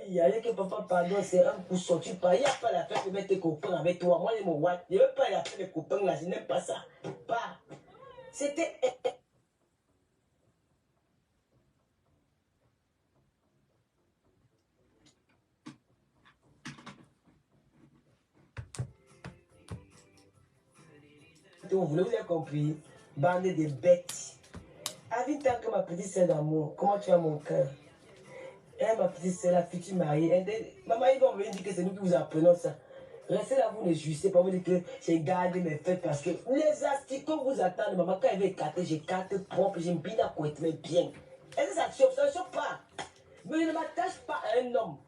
il y a que papa, pardon, c'est un coup sorti pas. Il n'y a pas la fête de mettre tes copains avec toi. Moi, j'ai mon watt. Je ne veux pas la fête des copains là, je n'aime pas ça. Pas. C'était. Vous avez compris? Bande de bêtes. Avis tant que ma petite sœur d'amour, comment tu as mon cœur? Et ma petite sœur, la future mariée. Maman, ils vont venir dire que c'est nous qui vous apprenons ça. Restez là, vous ne jouissez pas, vous dites que j'ai gardé mes fêtes parce que les asticots vous attendent. Maman, quand elle veut écarter, j'écarte propre, j'aime bien à côté, mais bien. Est-ce que ça ne choque pas? Mais je ne m'attache pas à un homme.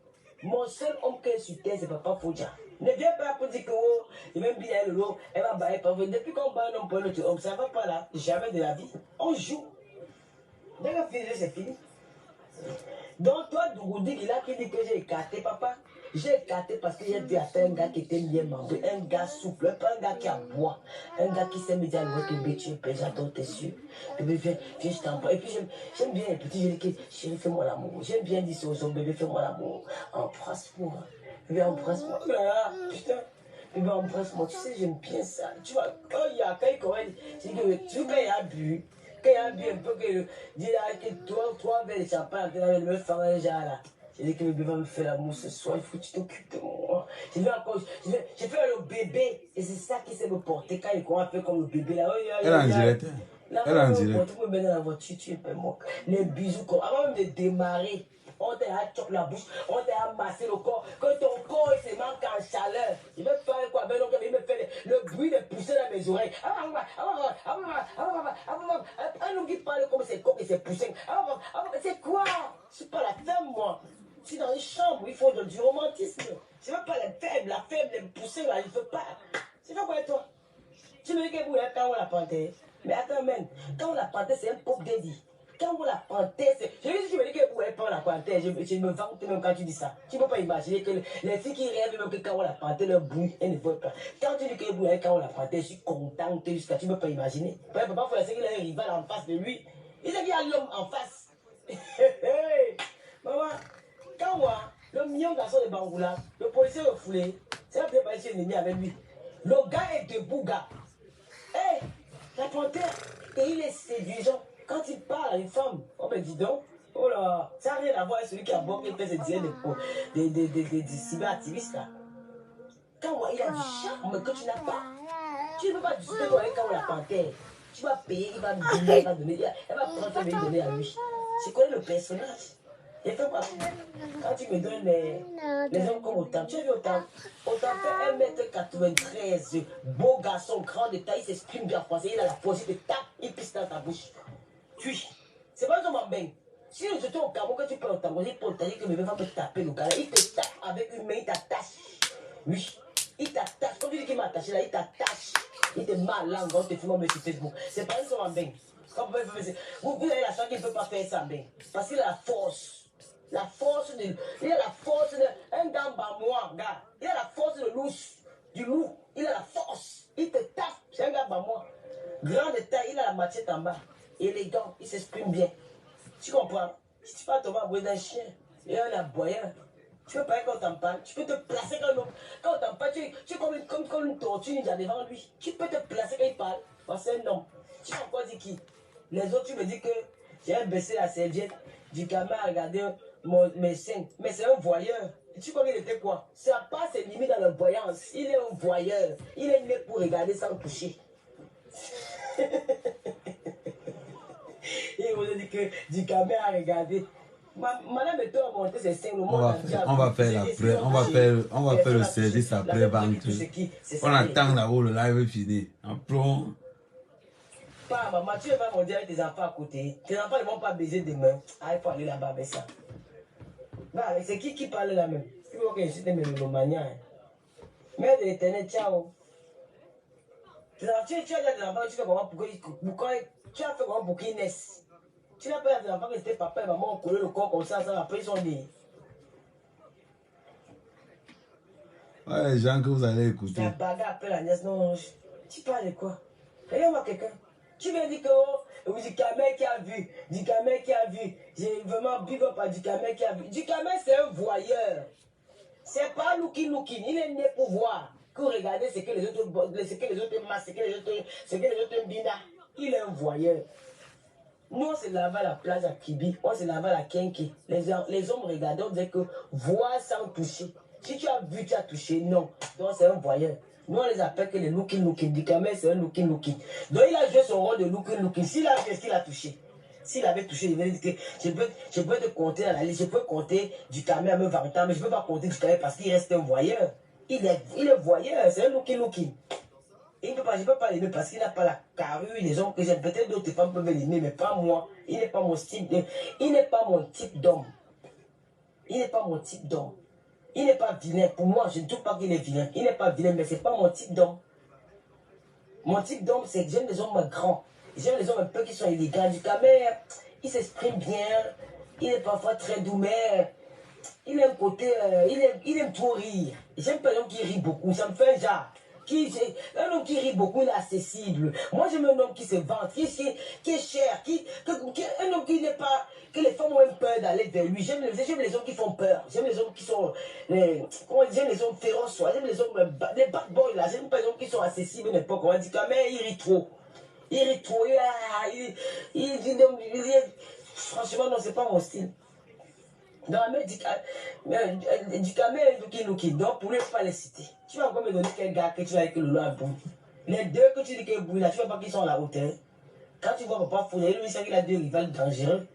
Mon seul homme qui est sur terre, c'est Papa Fodja. Ne viens pas pour dire que oh, il m'aime bien le lot, elle va bailler par vous. Depuis qu'on bat un homme pour un autre homme, ça ne va pas là. Jamais de la vie. On joue. Dès que c'est fini. Donc toi, Dougoudi, il a qui dit que j'ai écarté, papa. J'ai écarté parce que j'ai dit à un gars qui était bien mangé, un gars souple, pas un gars qui a bois, un gars qui s'est mis à l'ouest, bébé, tu es pesant, t'es sûr. Bébé, viens, je t'envoie. Et puis j'aime bien les petits, je dis que chérie, fais-moi l'amour. J'aime bien dire ça aux hommes, bébé, fais-moi l'amour. Embrasse-moi. Bébé, embrasse-moi. Là, putain. Bébé, embrasse-moi. Tu sais, j'aime bien ça. Tu vois, quand il y a quelqu'un, je dis que tu quand il a bu. Quand il y a bien un peu que dis là que toi avec le champagne, tu vas me faire un genre là. J'ai dit que le bébé va me faire l'amour ce soir, il faut que tu t'occupes de moi. J'ai fait le bébé, et c'est ça qui sait me porter quand il croit un peu comme le bébé là. Elle est en direct. Elle est en direct. Tu me mets dans la voiture, tu es un peu moque. Les bisous, avant même de démarrer, on t'a choqué la bouche, on t'a massé le corps, que ton corps il se manque en chaleur. Il veut faire quoi? Ben donc, il me fait le bruit de pousser dans mes oreilles. Un homme qui parle comme ses coques et ses poussins. C'est quoi? Je suis pas la femme, moi. Je suis dans une chambre, il faut du romantisme. Je veux pas la faible, les poussins là, je veux pas. C'est quoi toi? Tu me dis que vous êtes quand on la panthère. Mais attends, même, quand on la panthère, c'est un pop daddy. Quand on la panthère, c'est. Je veux dire, tu me dis que vous êtes pas la panthère. Je me vante même quand tu dis ça. Tu ne peux pas imaginer que les filles qui rêvent même que quand on la panthère, leur bruit, elles ne veulent pas. Quand tu dis que vous êtes quand on la panthère, je suis contente jusqu'à tu ne peux pas imaginer. Papa, il faut laisser qu'il a un rival en face de lui. Il sait qu'il y a l'homme en face. Maman, quand moi, le million garçon de Bangoula, le policier refoulé, c'est un peu pas un ennemi avec lui. Le gars est debout, gars. Hé, la panthère, et il est séduisant. Quand il parle à une femme, oh ben dis donc, oh là, ça n'a rien à voir avec celui qui a bon, qui fait ses dizaines des cyberactivistes là. Quand il a du charme que tu n'as pas, tu ne peux pas discuter avec quand la panthère. Tu vas payer, il va me donner, elle va donner, elle va prendre, elle va donner à lui. Je connais le personnage. Et fait quoi? Quand tu me donnes les hommes comme autant, tu as vu autant fait 1m93, beau garçon, grand de taille, il s'exprime bien français, il a la force, il te tape, il pisse dans ta bouche. Tu, c'est pas un homme en bain. Si je te au Cameroun, que tu peux entendre, il peut te dire que bébé va me taper le gars, il te tape avec une main, il t'attache. Oui, il t'attache. Quand tu dis qu'il m'a attaché là, il t'attache. Il te mal là, on te fume sur Facebook. C'est pas un homme en bain. Vous avez la chance qu'il ne peut pas faire ça en bain. Parce qu'il a la force. La force de. Il a la force de. Un gamba moi, gars. Il a la force de louche. Du loup. Il a la force. Il te tape. C'est un gamba moi. Grand de taille, il a la machette en bas. Élégant. Il s'exprime bien. Tu comprends? Si tu vas tomber à boire d'un chien, il y a un aboyeur. Tu peux pas quand on t'en parle. Tu peux te placer quand on t'en parle. Tu es comme une tortue ninja devant lui. Tu peux te placer quand il parle. C'est un homme. Tu vas encore dire qui? Les autres, tu me dis que j'ai baissé la serviette du gamin à regarder mes seins. Mais c'est un voyeur. Tu crois qu'il était quoi? Ça passe ses limites dans la voyance. Il est un voyeur. Il est né pour regarder sans toucher. Et on dit que du gamin à regarder. Madame est toi monter ses seins. On va faire le service après vente. On attend là-haut le live fini. Après. Pas maman, tu vas me dire avec tes enfants à côté. Tes enfants ne vont pas baiser demain. Ah, il faut aller là-bas avec ça. Bah, c'est qui parle là même? Il faut que je cite mes romaniens. Mère de l'éternel, ciao. Tu as déjà des enfants, tu fais comment pour tu as fait comment pour qu'ils naissent. Tu n'as pas des enfants que c'était papa et maman ont collé le corps comme ça, après ils sont nés. Ouais, les gens que vous allez écouter. La bagarre après la nièce, non, tu parles de quoi? Regarde-moi quelqu'un. Tu viens dire que oh, Dikame qui a vu, Dikame qui a vu. J'ai vraiment big up à Dikame qui a vu. Dikame, c'est un voyeur. C'est pas Luki. Il est né pour voir. Que regarder ce que les autres massent, ce que les autres bina. Il est un voyeur. Nous, on se lavait à la plage à Kibi, on se lavait à la Kenki. Les hommes regardaient, on disait que voir sans toucher. Si tu as vu, tu as touché, non. Donc, c'est un voyeur. Nous, on les appelle que les looking. Dikame, c'est un looking. Donc, il a joué son rôle de looking. S'il a vu, est-ce qu'il a touché? S'il avait touché, il dire que je peux te compter dans la liste, je peux compter Dikame à me 20 ans, mais je ne peux pas compter Dikame parce qu'il reste un voyeur. Il est voyeur, c'est un looking. Je ne peux pas l'aimer parce qu'il n'a pas la carrure, les hommes que j'aime. Peut-être d'autres femmes peuvent l'aimer, mais pas moi. Il n'est pas mon style. Il n'est pas mon type d'homme. Il n'est pas mon type d'homme. Il n'est pas vilain. Pour moi, je ne trouve pas qu'il est vilain. Il n'est pas vilain, mais ce n'est pas mon type d'homme. Mon type d'homme, c'est que j'aime les hommes grands. J'aime les hommes un peu qui sont élégants. Dikame, il s'exprime bien. Il est parfois très doux, mais il a un côté. Il aime trop rire. J'aime pas l'homme qui rit beaucoup. Ça me fait un genre. Un homme qui rit beaucoup, il est accessible. Moi, j'aime un homme qui se vante, qui est cher, un homme qui n'est pas. Que les femmes ont même peur d'aller vers lui. J'aime les hommes qui font peur. J'aime les hommes qui sont. J'aime les hommes féroces. J'aime les hommes. Les bad boys là. J'aime pas les hommes qui sont accessibles n'importe comment. On dit quand même, il rit trop. Il rit trop. Franchement, non, c'est pas mon style. Non, mais Dikame est looking. Donc, pour ne pas les citer, tu vas encore me donner quel gars que tu as avec le lot à bout. Les deux que tu dis que bout là, tu ne vois pas qu'ils sont à la hauteur. Quand tu vois Papa Founé, lui, il sait qu'il a deux rivales dangereux.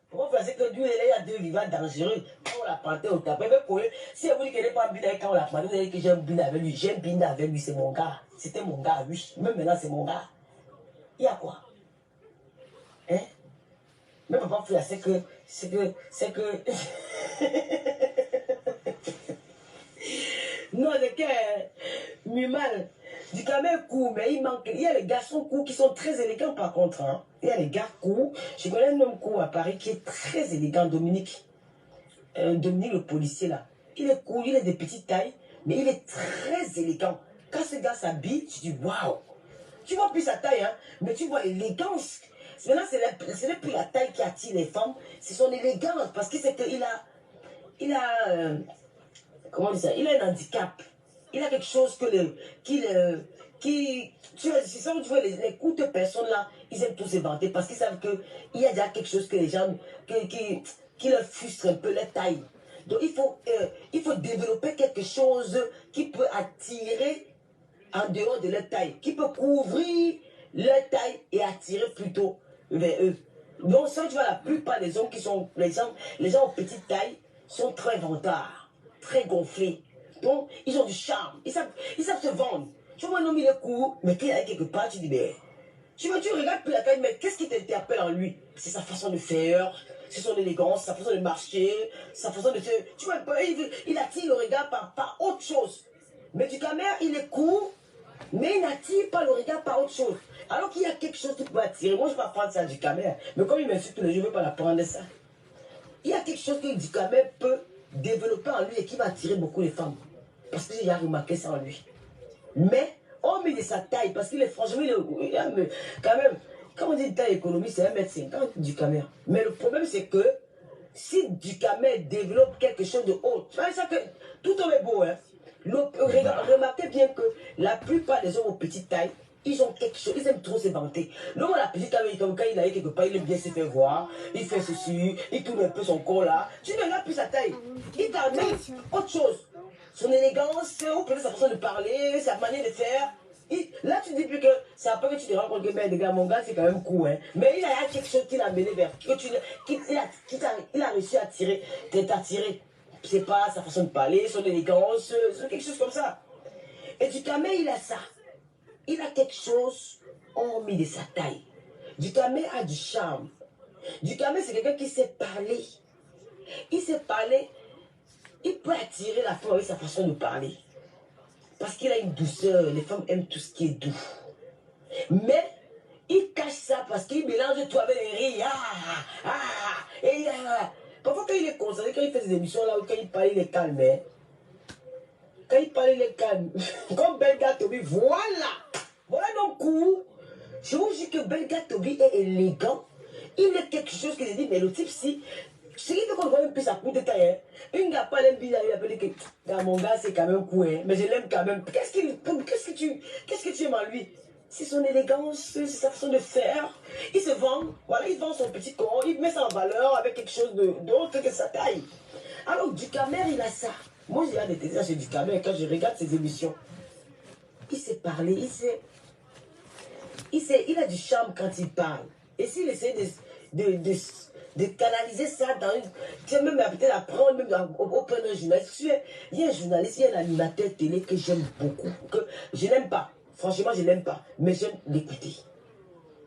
Pourquoi faire que lui, il a deux rivales dangereux? Quand on l'a planté au tapé, si vous dites qu'il n'est pas un bin avec quand on l'a planté, vous allez dire que j'ai un bin avec lui. J'ai un bin avec lui, c'est mon gars. C'était mon gars, oui. Même maintenant, c'est mon gars. Il y a quoi? Hein? Mais Papa Founé, c'est que. Non, c'est que Mumal, Dikame est court, mais il manque. Il y a les garçons courts qui sont très élégants par contre. Hein. Il y a les gars courts. Je connais un homme court à Paris qui est très élégant, Dominique. Dominique le policier là. Il est court, il est de petite taille, mais il est très élégant. Quand ce gars s'habille, tu dis waouh. Tu vois plus sa taille, hein, mais tu vois l'élégance. Maintenant, ce n'est plus la taille qui attire les femmes, c'est son élégance. Parce que c'est qu'il a, comment on dit ça? Il a un handicap. Il a quelque chose que tu vois, les courtes personnes là, ils aiment tous se vanter parce qu'ils savent qu'il y a déjà quelque chose que les gens, qui leur frustre un peu la taille. Donc il faut développer quelque chose qui peut attirer en dehors de leur taille, qui peut couvrir leur taille et attirer plutôt vers eux. Donc ça, tu vois, la plupart des hommes qui sont, les gens en petite taille sont très vantards, très gonflés. Donc, ils ont du charme, ils savent se vendre. Tu vois, un homme, il est court, mais qu'il est quelque part, tu dis, mais tu regardes plus la taille, mais qu'est-ce qui t'interpelle en lui? C'est sa façon de faire, c'est son élégance, sa façon de marcher, sa façon de se... Tu vois, il attire le regard par autre chose. Mais Dikame, il est court, mais il n'attire pas le regard par autre chose. Alors qu'il y a quelque chose qui peut attirer. Moi, je ne vais pas prendre ça à Dikame, mais comme il m'insulte tous les jours, je ne vais pas l'apprendre ça. Il y a quelque chose que Dikame peut développer en lui et qui va attirer beaucoup les femmes. Parce que j'ai remarqué ça en lui. Mais, hormis de sa taille, parce qu'il est franchement, quand même, quand on dit taille économique, c'est 1m50 Dikame. Mais le problème, c'est que si Dikame développe quelque chose de haut, tu vois ça que tout homme est beau, hein. Remarquez bien que la plupart des hommes aux petites tailles, ils ont quelque chose, ils aiment trop se vanter. L'homme à la petite taille, comme quand il a quelque part, il aime bien se faire voir, il fait ceci, il tourne un peu son corps là. Tu ne regardes plus sa taille. Il t'amène autre chose. Son élégance, ou peut-être sa façon de parler, sa manière de faire. Là, tu dis plus que c'est après que tu te rends compte que mon gars, c'est quand même cool. Hein. Mais il a quelque chose qui l'a amené vers. Il a réussi à t'attirer. C'est pas sa façon de parler, son élégance, quelque chose comme ça. Et Dikame, il a ça. Il a quelque chose hormis de sa taille. Dikame a du charme. Dikame, c'est quelqu'un qui sait parler. Il sait parler. Il peut attirer la femme avec sa façon de parler. Parce qu'il a une douceur. Les femmes aiment tout ce qui est doux. Mais il cache ça parce qu'il mélange tout avec les rires. Parfois, quand il est concentré, quand il fait des émissions là, quand il parle, il est calme. Hein? Quand il parle, il est calme. Comme Benga Tobi, voilà. Voilà donc coup. Je vous dis que Belga Toby est élégant. Il est quelque chose que j'ai dit, mais le type, si. Ce qui fait qu'on voit même plus à coup de taille. Une gars pas l'aime bizarre, il appelle que mon gars, c'est quand même cool, mais je l'aime quand même. Qu'est-ce que tu aimes en lui? C'est son élégance, c'est sa façon de faire. Il se vend, voilà, il vend son petit corps, il met ça en valeur avec quelque chose d'autre que sa taille. Alors, Ducamer, il a ça. Moi, j'ai des télévisions chez Ducamer, quand je regarde ses émissions, il sait parler, il a du charme quand il parle. Et s'il essaie de canaliser ça dans une... Tu sais, même peut-être apprendre, même auprès d'un journaliste. Il y a un journaliste, il y a un animateur télé que j'aime beaucoup. Que je n'aime pas. Franchement, je n'aime pas. Mais j'aime l'écouter.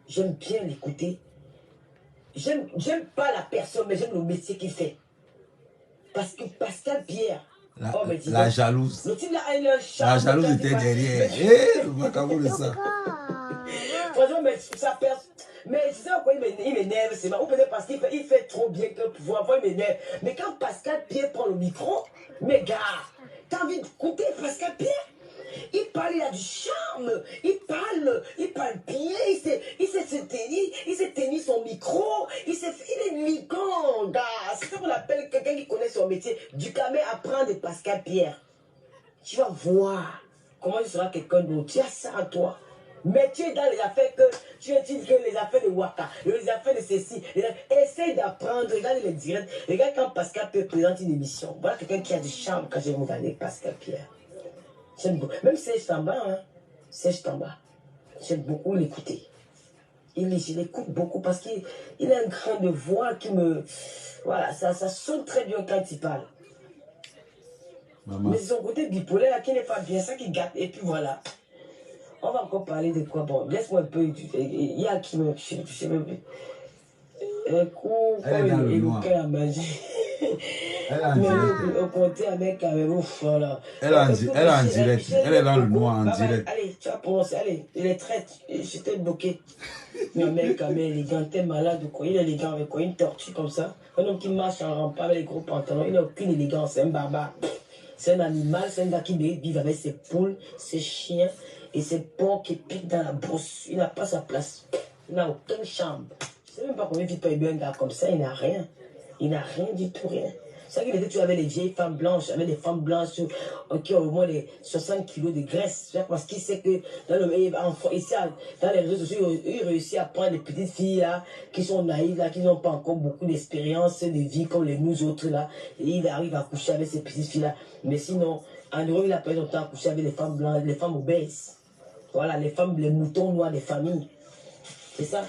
J'aime bien l'écouter. J'aime pas la personne, mais j'aime le métier qu'il fait. Parce que Pascal Pierre... La jalouse. Le type là, il a un charme. La jalouse était derrière. Eh, le macabou de ça. Franchement, mais ça perd. Mais c'est ça pourquoi il m'énerve, c'est ou peut-être parce qu'il fait trop bien que pour avoir, il m'énerve. Mais quand Pascal Pierre prend le micro, mes gars, t'as envie d'écouter Pascal Pierre? Il parle, il a du charme, il parle bien, il s'est tenu son micro, il est élégant, gars. C'est ça qu'on appelle quelqu'un qui connaît son métier. Ducamer apprend de Pascal Pierre. Tu vas voir comment il sera quelqu'un d'autre. Tu as ça à toi. Mais tu es dans les affaires que tu utilises que les affaires de Waka, les affaires de ceci. Essaye d'apprendre, regarde les directs. Regarde quand Pascal Pierre présente une émission. Voilà quelqu'un qui a du charme quand j'ai regardé Pascal Pierre. J'aime beaucoup. Même Serge Tamba, hein. Serge Tamba. J'aime beaucoup l'écouter. Je l'écoute beaucoup parce qu'il a un grain de voix qui me... Voilà, ça sonne très bien quand il parle. Maman. Mais son côté bipolaire là, qui n'est pas bien, ça qui gâte. Et puis voilà. On va encore parler de quoi? Bon, laisse-moi un peu. Il y a qui me. Je sais même plus. Elle est dans le noir. À manger. Elle est en direct. Au côté avec ouf, voilà. Elle est en direct. Elle est dans le noir en direct. Allez, tu vas prononcer. Allez, il est traite. J'étais bloqué. Mais un mec, quand même, élégant, t'es malade ou quoi? Il est élégant avec quoi? Une tortue comme ça. Un homme qui marche en rampant avec les gros pantalons. Il n'a aucune élégance. C'est un barbare. C'est un animal. C'est un gars qui vit avec ses poules, ses chiens et ses porcs qui piquent dans la brousse. Il n'a pas sa place. Il n'a aucun charme. Je ne sais même pas combien il peut aimer un gars comme ça. Il n'a rien. Il n'a rien du tout, rien. C'est vrai qu'il était toujours avec les vieilles femmes blanches, avec des femmes blanches qui ont au moins les 60 kilos de graisse. Parce qu'il sait que ici, dans les réseaux sociaux, il réussit à prendre des petites filles là, qui sont naïves, là, qui n'ont pas encore beaucoup d'expérience de vie comme les nous autres là. Et il arrive à coucher avec ces petites filles là. Mais sinon, en Europe, il a pas eu longtemps à coucher avec les femmes blanches, les femmes obèses. Voilà, les femmes, les moutons noirs des familles. C'est ça.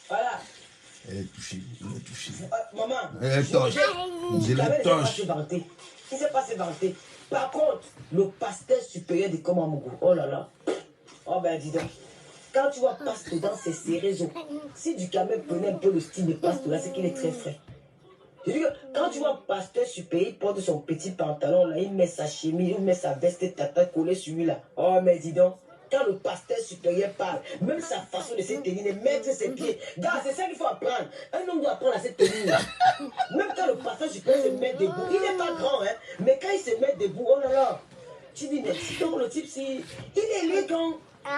Voilà. Elle est touchée, elle est touchée. Maman, elle est torche. Je l'ai torche. Il ne sait pas se vanter. Par contre, le pasteur supérieur de Komamougou, oh là là. Oh ben dis donc. Quand tu vois pasteur dans ses cérézos, si Ducamer prenait un peu le style de pasteur là, c'est qu'il est très frais. Je dis que quand tu vois pasteur supérieur, il porte son petit pantalon là, il met sa chemise, il met sa veste tata collée sur lui là. Oh mais dis donc. Quand le pasteur supérieur parle, même sa façon de se tenir, de mettre ses pieds. Gars, c'est ça qu'il faut apprendre. Un homme doit apprendre à se tenir. Même quand le pasteur supérieur se met debout, il n'est pas grand, hein. Mais quand il se met debout, oh là là. Tu dis, mais sinon, le type, il est élégant.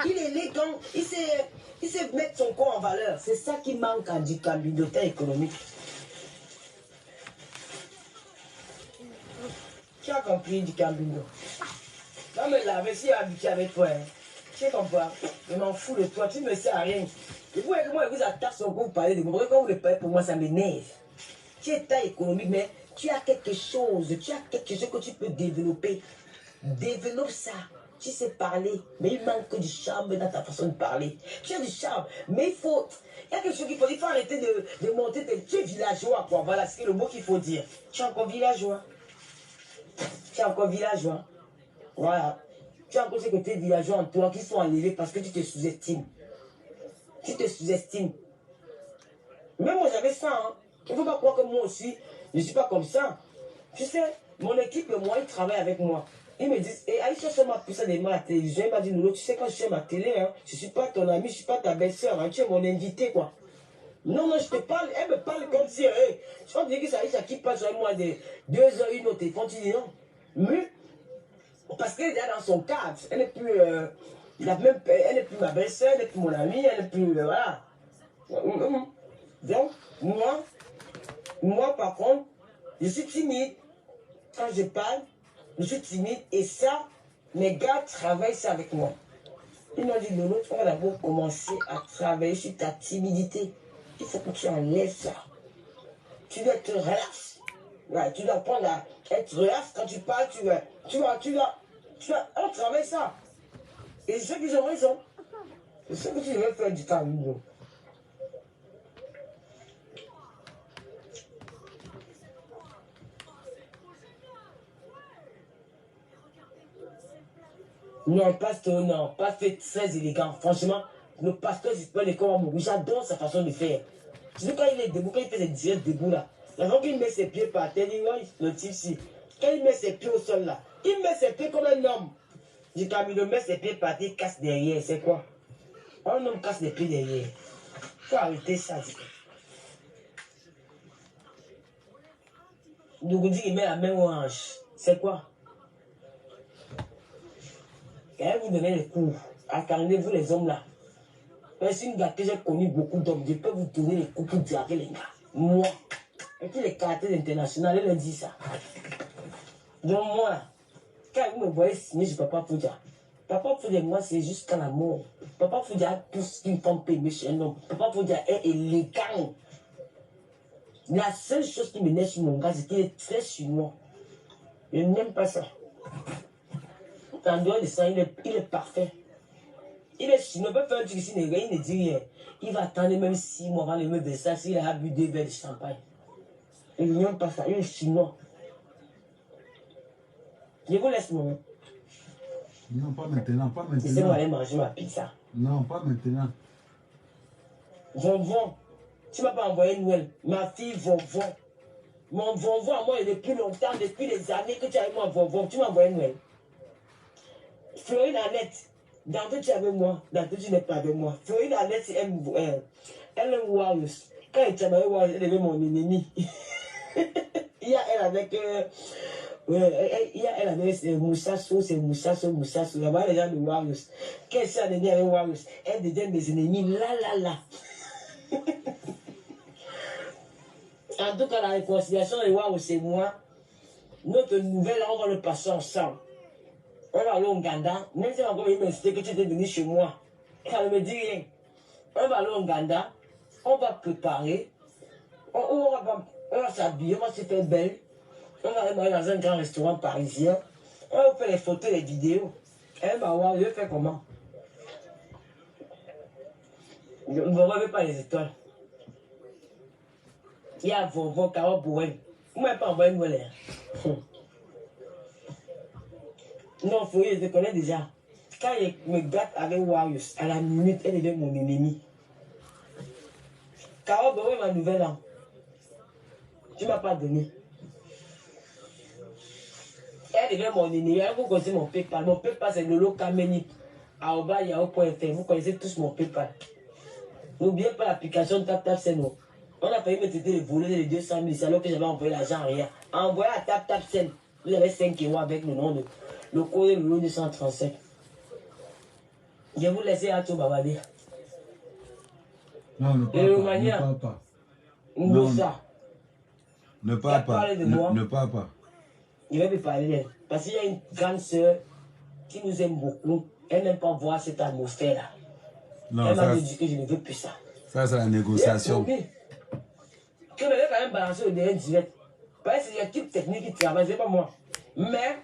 Il est élégant. Il sait mettre son corps en valeur. C'est ça qui manque à du communautaire économique. Tu as compris du camino. Non, mais là, mais si habitué avec toi, hein. Tu comprends? Je m'en fous de toi, tu ne me sais à rien. Et vous, avec moi, vous attaque son coup, vous parlez de moi. Quand vous le parlez pour moi, ça m'énerve. Tu es taille économique, mais tu as quelque chose que tu peux développer. Développe ça. Tu sais parler, mais il manque du charme dans ta façon de parler. Tu as du charme, mais il y a quelque chose qu'il faut dire. Il faut arrêter de monter. Tu es villageois, quoi. Voilà, c'est le mot qu'il faut dire. Tu es encore villageois. Tu es encore villageois. Voilà. Tu as encore ces côtés villageois en toi qui sont enlevés parce que tu te sous-estimes. Tu te sous-estimes. Même moi, j'avais ça. Hein. Il ne faut pas croire que moi aussi, je ne suis pas comme ça. Tu sais, mon équipe et moi, ils travaillent avec moi. Ils me disent, et Aïcha, je m'a poussé à la télévision. Il m'a dit, Noulo, tu sais, quand je suis à ma télé, hein, je ne suis pas ton ami, je ne suis pas ta belle-sœur. Hein, tu es mon invité, quoi. Non, non, je te parle. Elle me parle comme si, hey, je pense que c'est Aïcha qui passe sur moi de 2 heures, 1 autre téléphone. Tu dis non. Mais, parce qu'elle est déjà dans son cadre. Elle n'est plus Elle n'est plus ma belle-sœur, elle n'est plus mon amie, elle n'est plus... voilà. Donc, moi, par contre, je suis timide. Quand je parle, je suis timide. Et ça, mes gars travaillent ça avec moi. Ils m'ont dit, Lolo, on va d'abord commencer à travailler sur ta timidité. Il faut que tu enlèves ça. Tu dois être relax. Ouais, tu dois apprendre à être relax quand tu parles. On travaille ça. Et ceux qui ont raison. C'est ce que tu devais faire du temps. Non, pasteur, non. Pasteur très élégant. Franchement, le pasteur, c'est pas les corps mourir. J'adore sa façon de faire. Tu sais, quand il est debout, quand il fait ses directs debout là, la fois qu'il met ses pieds par terre, il dit, le type si. Quand il met ses pieds au sol là, il met ses pieds comme un homme. Du Camilo met ses pieds par terre, il casse derrière. C'est quoi? Un homme casse les pieds derrière. Faut arrêter ça. Donc, on dit qu'il met la main aux hanches. C'est quoi? Quand vous donnez les cours, attendez-vous les hommes là. C'est une gars que j'ai connu beaucoup d'hommes. Je peux vous donner les coups pour draguer les gars. Moi. Et puis les caractères internationaux, ils me disent ça. Donc moi là, quand vous me voyez signer sur Papa Foudia, Papa Foudia, moi c'est jusqu'à la mort. Papa Foudia a tout ce qu'une femme peut aimer chez un homme. Papa Foudia est élégant. La seule chose qui me naît sur mon gars, c'est qu'il est très chinois. Je n'aime pas ça. En dehors de ça, il est parfait. Il est chinois, il peut faire un truc ici, il ne dit rien. Il va attendre même 6 mois avant de me faire ça s'il a bu 2 verres de champagne. Il n'aime pas ça, il est chinois. Je vous laisse mon. Non, pas maintenant, pas maintenant. Laissez-moi aller manger ma pizza. Non, pas maintenant. Vonvon, tu ne m'as pas envoyé Noël. Ma fille Vonvon. Mon Vonvon à moi, depuis longtemps, depuis des années que tu as avec moi Vonvon, tu m'as envoyé Noël. Florine Annette, dans tout tu es avec moi, dans tout tu n'es pas avec moi. Florine Annette, elle aime Warriors. Quand elle était avec Warriors, elle aimait mon ennemi. Il y a elle avec... il y a elle avec Moussasso, c'est Moussasso. Là-bas, les gens de Warriors. Quand elle s'est avec Warriors, elle devient des ennemis. Là. En tout cas, la réconciliation de Warriors, c'est moi. Notre nouvelle, on va le passer ensemble. On va aller au Ouganda. Même si encore il me dit que tu étais venu chez moi. Ça ne me dit rien. On va aller au Ouganda. On va préparer. On va s'habiller. On va se faire belle. On va aller dans un grand restaurant parisien. On va faire les photos, les vidéos. Elle va voir, je vais faire comment? Je ne vois même pas les étoiles. Il y a Vonvon, Caro Bouen. Vous ne m'avez pas envoyé une nouvelle. Non, Fourier, je te connais déjà. Quand il me gâte avec Warriors, à la minute, elle devient mon ennemi. Caro Bouen, ma nouvelle là. Tu ne m'as pas donné. Elle devient mon ennemi. Vous connaissez mon PayPal. Mon PayPal, c'est Lolo Kameni. @yahoo.fr. Vous connaissez tous mon PayPal. N'oubliez pas l'application TapTapSend. On a failli me traiter de voler les 200 000 alors que j'avais envoyé l'argent à rien. Envoyé à TapTapSend. Vous avez 5 euros avec le nom de le code Lolo 235. Je vais vous laisser à tout babader. Non, ne parle pas. Ne parle pas. Ne parle pas. Je vais me parler d'elle. Parce qu'il y a une grande sœur qui nous aime beaucoup. Elle n'aime pas voir cette atmosphère-là. Elle m'a dit que je ne veux plus ça. Ça, c'est la négociation. Que je vais quand même balancer au dernier direct. Parce que c'est l'équipe technique qui travaille, c'est pas moi. Mais,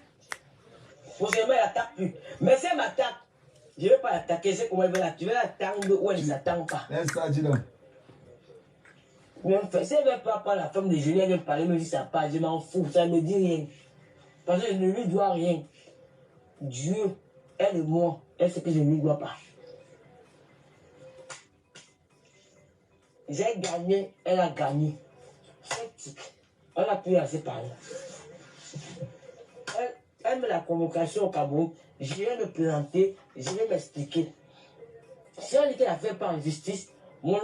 prochainement, elle n'attaque plus. Mais si elle m'attaque, je ne vais pas l'attaquer. C'est comment elle va l'attaquer. Je vais l'attendre ou elle ne s'attend pas. Laisse ça, dis donc. Si elle ne veut pas parler la femme de Julien, elle veut parler, me dit ça part. Je m'en fous, ça ne me dit rien. Parce que je ne lui dois rien. Dieu, elle et moi, elle sait que je ne lui dois pas. J'ai gagné, elle a gagné. Elle a pu assez parler. Elle met la convocation au Cameroun. Je vais me présenter, je vais m'expliquer. Si on dit qu'elle a fait par injustice, mon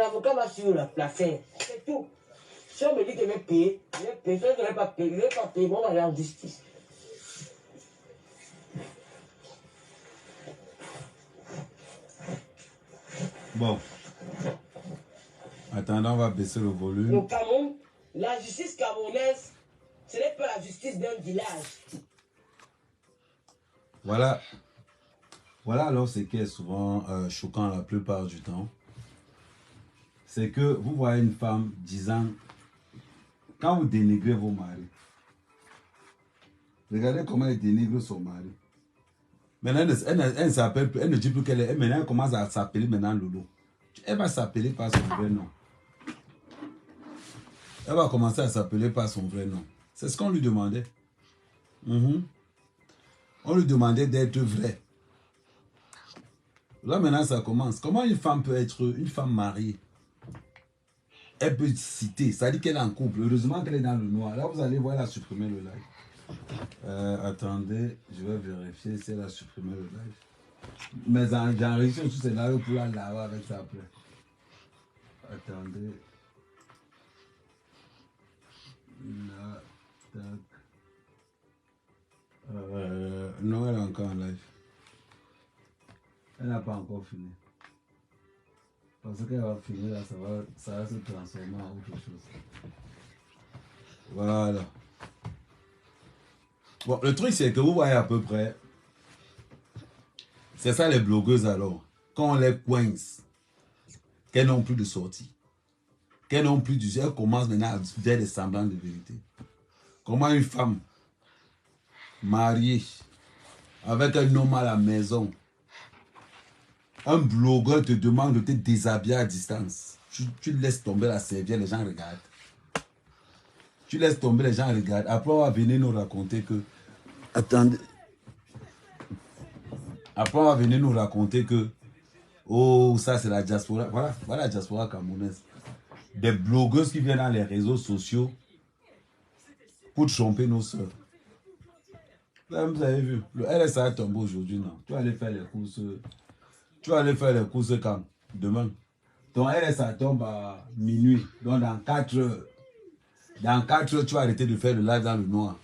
avocat va suivre la faire. C'est tout. Si on me dit qu'elle va payer, je vais payer. Si elle ne va pas payer, je ne vais pas payer. On va aller en justice. Bon. Attendez, on va baisser le volume. Au Cameroun, la justice camerounaise, ce n'est pas la justice d'un village. Voilà. Voilà alors ce qui est souvent choquant la plupart du temps. C'est que vous voyez une femme disant, quand vous dénigrez vos maris, regardez comment elle dénigre son mari. Maintenant, elle s'appelle plus, elle ne dit plus qu'elle est, maintenant elle commence à s'appeler maintenant Lolo. Elle va s'appeler par son vrai nom. Elle va commencer à s'appeler par son vrai nom. C'est ce qu'on lui demandait. On lui demandait d'être vrai. Là maintenant ça commence. Comment une femme peut être une femme mariée? Elle peut citer, ça dit qu'elle est en couple. Heureusement qu'elle est dans le noir. Là vous allez voir, elle a supprimé le live. Attendez, je vais vérifier si elle a supprimé le live. Mais j'ai enregistré tout scénario pour la laver avec ça après. Attendez. Là, tac. Non, elle est encore en live. Elle n'a pas encore fini. Parce qu'elle va finir là, ça va se transformer en autre chose. Voilà. Bon, le truc c'est que vous voyez à peu près. C'est ça les blogueuses alors. Quand on les coince, qu'elles n'ont plus de sortie. Qu'elles n'ont plus du... Elles commencent maintenant à faire des semblants de vérité. Comment une femme mariée avec un homme à la maison, un blogueur te demande de te déshabiller à distance. Tu laisses tomber la serviette, les gens regardent. Tu laisses tomber, les gens regardent. Après, on va venir nous raconter que... Attendez. Après, on va venir nous raconter que... Oh, ça, c'est la diaspora. Voilà la diaspora camerounaise. Des blogueuses qui viennent dans les réseaux sociaux pour tromper nos soeurs. Là, vous avez vu, le RSA est tombé aujourd'hui, non? Tu vas aller faire les courses. Tu vas aller faire les courses quand? Demain. Ton RSA tombe à minuit. Donc dans 4 heures. Dans 4 heures, tu vas arrêter de faire le live dans le noir.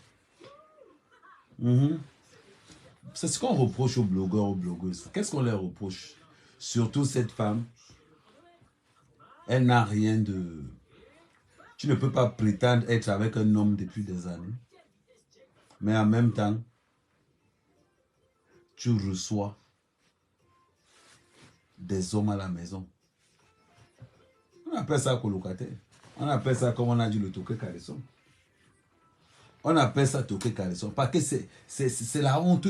C'est ce qu'on reproche aux blogueurs, aux blogueuses. Qu'est-ce qu'on leur reproche? Surtout cette femme. Elle n'a rien de... Tu ne peux pas prétendre être avec un homme depuis des années. Mais en même temps, tu reçois des hommes à la maison. On appelle ça colocataire. On appelle ça, comme on a dit, le toqué caresson. On appelle ça toqué caresson. Parce que c'est la honte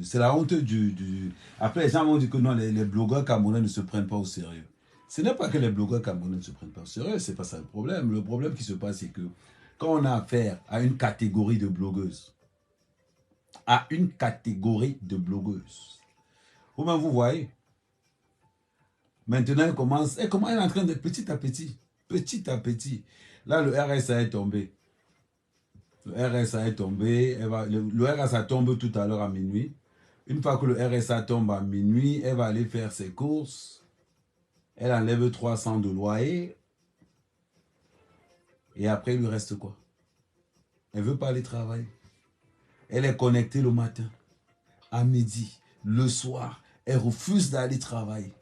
c'est la honte du... Après, les gens vont dire que non, les blogueurs camerounais ne se prennent pas au sérieux. Ce n'est pas que les blogueurs camerounais ne se prennent pas au sérieux, c'est pas ça le problème. Le problème qui se passe, c'est que quand on a affaire à une catégorie de blogueuses, vous-même vous voyez, maintenant elle commence, elle est en train de petit à petit, là le RSA est tombé. Le RSA est tombé, le RSA tombe tout à l'heure à minuit. Une fois que le RSA tombe à minuit, elle va aller faire ses courses. Elle enlève 300 de loyer. Et après, il lui reste quoi? Elle ne veut pas aller travailler. Elle est connectée le matin, à midi, le soir. Elle refuse d'aller travailler.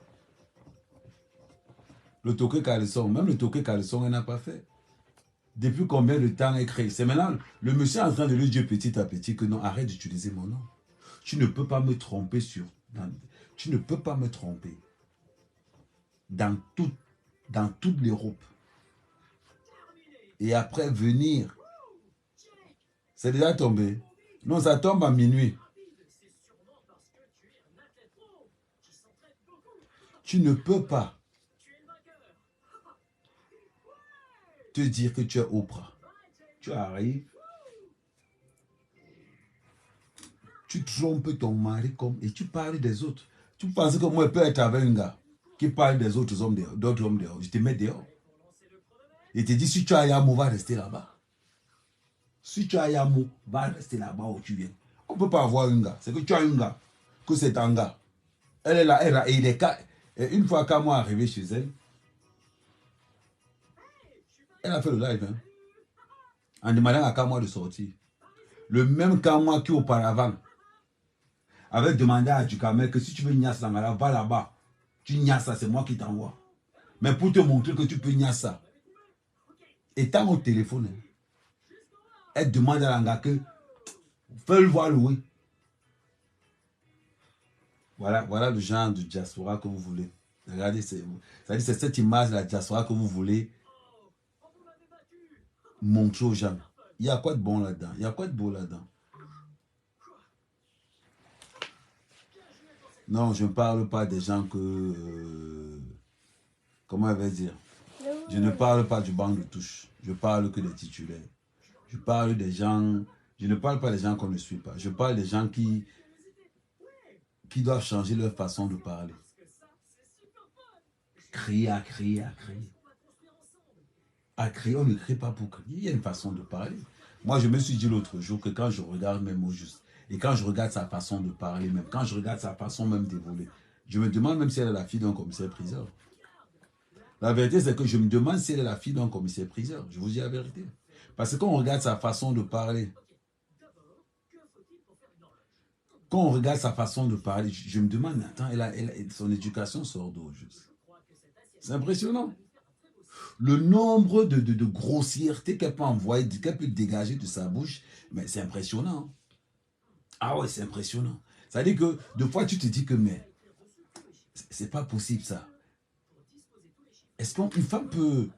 Le toqué caleçon, même le toqué caleçon, elle n'a pas fait. Depuis combien de temps elle crée? C'est maintenant, le monsieur est en train de lui dire petit à petit que non, arrête d'utiliser mon nom. Tu ne peux pas me tromper tu ne peux pas me tromper. Dans toute l'Europe. Et après venir, c'est déjà tombé. Non, ça tombe à minuit. Tu ne peux pas te dire que tu es Oprah. Tu arrives, tu trompes ton mari et tu parles des autres. Tu penses que moi, je peux être avec un gars qui parle des autres hommes dehors. Je te mets dehors. Et te dis, si tu as Yamo, va rester là-bas. Si tu as Yamo, va rester là-bas où tu viens. On ne peut pas avoir un gars. C'est que tu as un gars, que c'est un gars. Elle est là, et il est cas. Et une fois qu'Amo est arrivé chez elle, elle a fait le live, hein, en demandant à Kamo de sortir. Le même Kamo qui auparavant avait demandé à Dukamel que si tu veux Nias Sangara, va là-bas. Tu nias ça, c'est moi qui t'envoie. Mais pour te montrer que tu peux nier ça, étant au téléphone, elle demande à l'anga que fais-le voir louer. Voilà le genre de diaspora que vous voulez. Regardez, c'est cette image de la diaspora que vous voulez montrer aux gens. Il y a quoi de bon là-dedans? Il y a quoi de beau là-dedans? Non, je ne parle pas des gens que... comment elle va dire? Je ne parle pas du banc de touche. Je parle que des titulaires. Je parle des gens... Je ne parle pas des gens qu'on ne suit pas. Je parle des gens qui doivent changer leur façon de parler. Crier, à crier, à crier. À crier, on ne crie pas pour crier. Il y a une façon de parler. Moi, je me suis dit l'autre jour que quand je regarde mes mots justes, et quand je regarde sa façon de parler, même quand je regarde sa façon même d'évoluer, je me demande même si elle est la fille d'un commissaire-priseur. La vérité, c'est que je me demande si elle est la fille d'un commissaire-priseur. Je vous dis la vérité. Parce que quand on regarde sa façon de parler, je me demande, attends, son éducation sort d'où juste? C'est impressionnant. Le nombre de grossièreté qu'elle peut envoyer, qu'elle peut dégager de sa bouche, mais c'est impressionnant. Ah ouais, c'est impressionnant. Ça veut dire que, des fois, tu te dis que, mais, c'est pas possible ça. Est-ce qu'une femme peut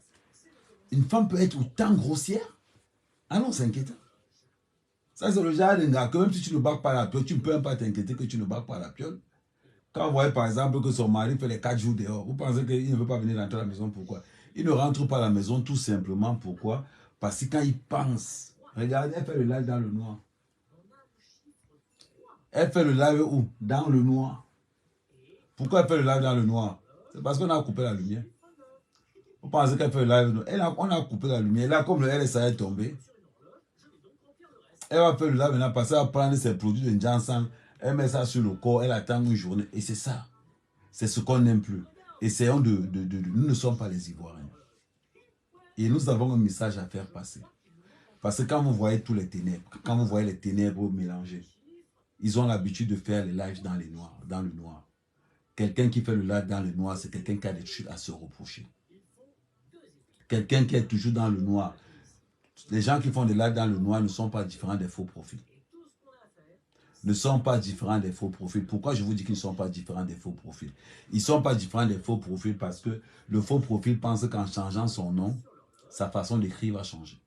être autant grossière? Ah non, c'est inquiétant. Ça, c'est le genre de gars que même si tu ne bacs pas la piole, tu ne peux même pas t'inquiéter que tu ne bacs pas la piole. Quand vous voyez par exemple que son mari fait les 4 jours dehors, vous pensez qu'il ne veut pas venir rentrer à la maison, pourquoi? Il ne rentre pas à la maison tout simplement, pourquoi? Parce que quand il pense, regardez, elle fait le live dans le noir. Elle fait le live où? Dans le noir. Pourquoi elle fait le live dans le noir? C'est parce qu'on a coupé la lumière. Vous pensez qu'elle fait le live? On a coupé la lumière. Là, comme le RSA est tombé, elle va faire le live maintenant parce qu'elle va prendre ses produits de Janssen, elle met ça sur le corps, elle attend une journée. Et c'est ça. C'est ce qu'on n'aime plus. Essayons nous ne sommes pas les Ivoiriens. Et nous avons un message à faire passer. Parce que quand vous voyez tous les ténèbres, quand vous voyez les ténèbres mélangées, ils ont l'habitude de faire les lives dans le noir. Quelqu'un qui fait le live dans le noir, c'est quelqu'un qui a des choses à se reprocher. Quelqu'un qui est toujours dans le noir. Les gens qui font des lives dans le noir ne sont pas différents des faux profils. Ne sont pas différents des faux profils. Pourquoi je vous dis qu'ils ne sont pas différents des faux profils? Ils ne sont pas différents des faux profils parce que le faux profil pense qu'en changeant son nom, sa façon d'écrire va changer.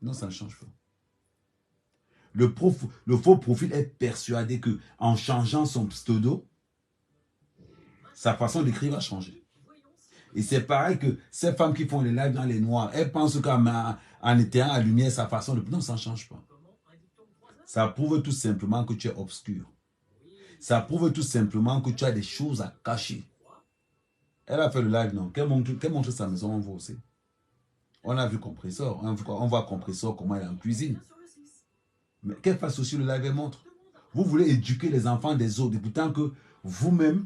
Non, ça ne change pas. Le faux profil est persuadé qu'en changeant son pseudo, sa façon d'écrire va changer. Et c'est pareil que ces femmes qui font les lives dans les noirs, elles pensent qu'en éteignant la lumière, sa façon de... Non, ça ne change pas. Ça prouve tout simplement que tu es obscur. Ça prouve tout simplement que tu as des choses à cacher. Elle a fait le live, non? Qu'elle montre sa maison, on voit aussi. On a vu Compressor. On voit Compressor, comment elle est en cuisine. Mais qu'elle fasse aussi le live et montre. Vous voulez éduquer les enfants des autres. Et pourtant que vous-même,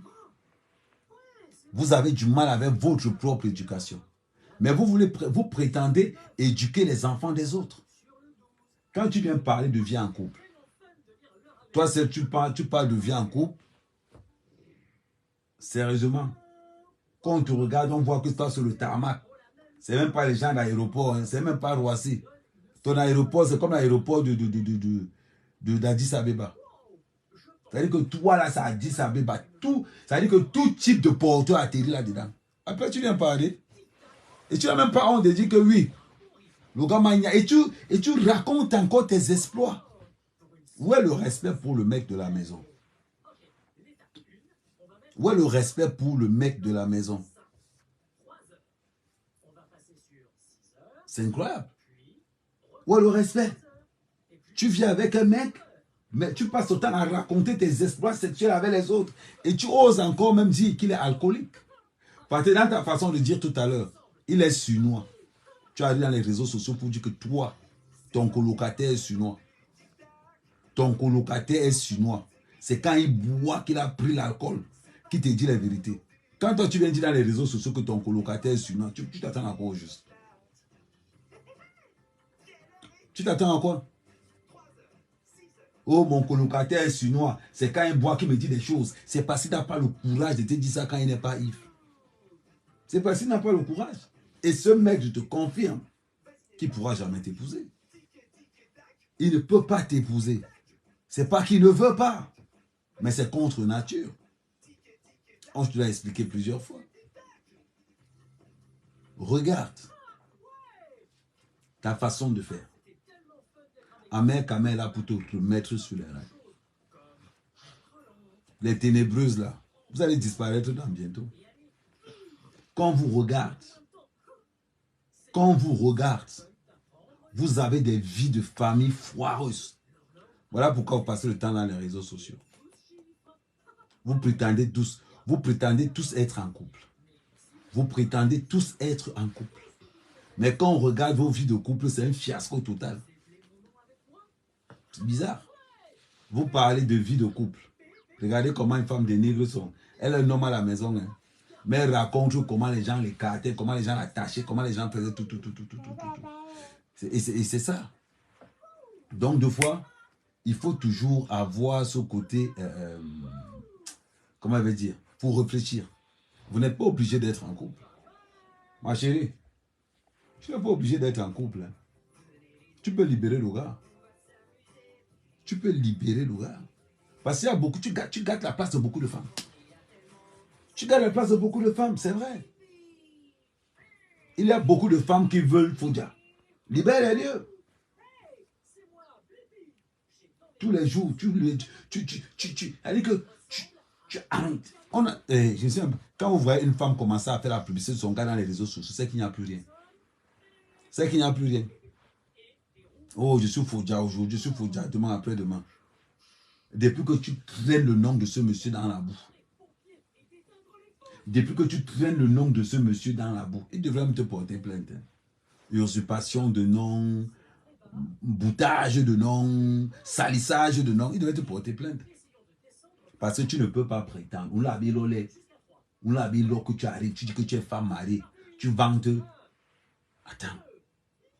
vous avez du mal avec votre propre éducation. Mais vous prétendez éduquer les enfants des autres. Quand tu viens parler de vie en couple, toi, tu parles de vie en couple, sérieusement, quand on te regarde, on voit que toi sur le tarmac. C'est même pas les gens d'aéroport, hein, c'est même pas Roissy. Ton aéroport, c'est comme l'aéroport d'Addis Abeba. C'est-à-dire que toi, là, c'est Addis Abeba. C'est-à-dire que tout type de porteur atterrit là-dedans. Après, tu viens parler. Et tu n'as même pas honte de dire que oui. Le gars mania. Et tu racontes encore tes exploits. Où est le respect pour le mec de la maison? Où est le respect pour le mec de la maison? C'est incroyable. Où est le respect? Tu viens avec un mec, mais tu passes ton temps à raconter tes exploits sexuels avec les autres. Et tu oses encore même dire qu'il est alcoolique. Parce que dans ta façon de dire tout à l'heure, il est suinois. Tu arrives dans les réseaux sociaux pour dire que toi, ton colocataire est suinois. Ton colocataire est suinois. C'est quand il boit qu'il a pris l'alcool qui te dit la vérité. Quand toi tu viens dire dans les réseaux sociaux que ton colocataire est suinois, tu t'attends à quoi au juste? Tu t'attends à quoi? Oh, mon colocataire est chinois. C'est quand il boit qu'il me dit des choses. C'est parce qu'il n'a pas le courage de te dire ça quand il n'est pas Yves. C'est parce qu'il n'a pas le courage. Et ce mec, je te confirme, qu'il ne pourra jamais t'épouser. Il ne peut pas t'épouser. C'est pas qu'il ne veut pas. Mais c'est contre nature. Je te l'ai expliqué plusieurs fois. Regarde ta façon de faire. Amer Kamel là pour te mettre sur les rails. Les ténébreuses là, vous allez disparaître dans bientôt. Quand vous regarde, vous avez des vies de famille foireuses. Voilà pourquoi vous passez le temps dans les réseaux sociaux. Vous prétendez tous être en couple. Vous prétendez tous être en couple. Mais quand on regarde vos vies de couple, c'est un fiasco total. C'est bizarre. Vous parlez de vie de couple. Regardez comment une femme dénigre son. Elle est un homme à la maison. Hein. Mais elle raconte comment les gens l'écartaient, comment les gens l'attachaient, comment les gens faisaient tout. Et c'est ça. Donc, deux fois, il faut toujours avoir ce côté, comment je vais dire, pour réfléchir. Vous n'êtes pas obligé d'être en couple. Ma chérie, tu n'es pas obligé d'être en couple. Hein. Tu peux libérer le gars. Tu peux libérer le gars. Parce qu'il y a beaucoup, tu gâtes la place de beaucoup de femmes. Tu gâtes la place de beaucoup de femmes, c'est vrai. Il y a beaucoup de femmes qui veulent Fodja. Libère-les. Tous les jours, elle dit que tu arrêtes. Quand vous voyez une femme commencer à faire la publicité de son gars dans les réseaux sociaux, c'est qu'il n'y a plus rien. C'est qu'il n'y a plus rien. Oh, je suis Fodja aujourd'hui, je suis Fodja demain, après-demain. Depuis que tu traînes le nom de ce monsieur dans la boue. Depuis que tu traînes le nom de ce monsieur dans la boue, il devrait me te porter plainte. Hein. Usurpation de nom, boutage de nom, salissage de nom, il devrait te porter plainte. Parce que tu ne peux pas prétendre. On l'a dit que tu arrives, tu dis que tu es femme mariée, tu vantes. Attends.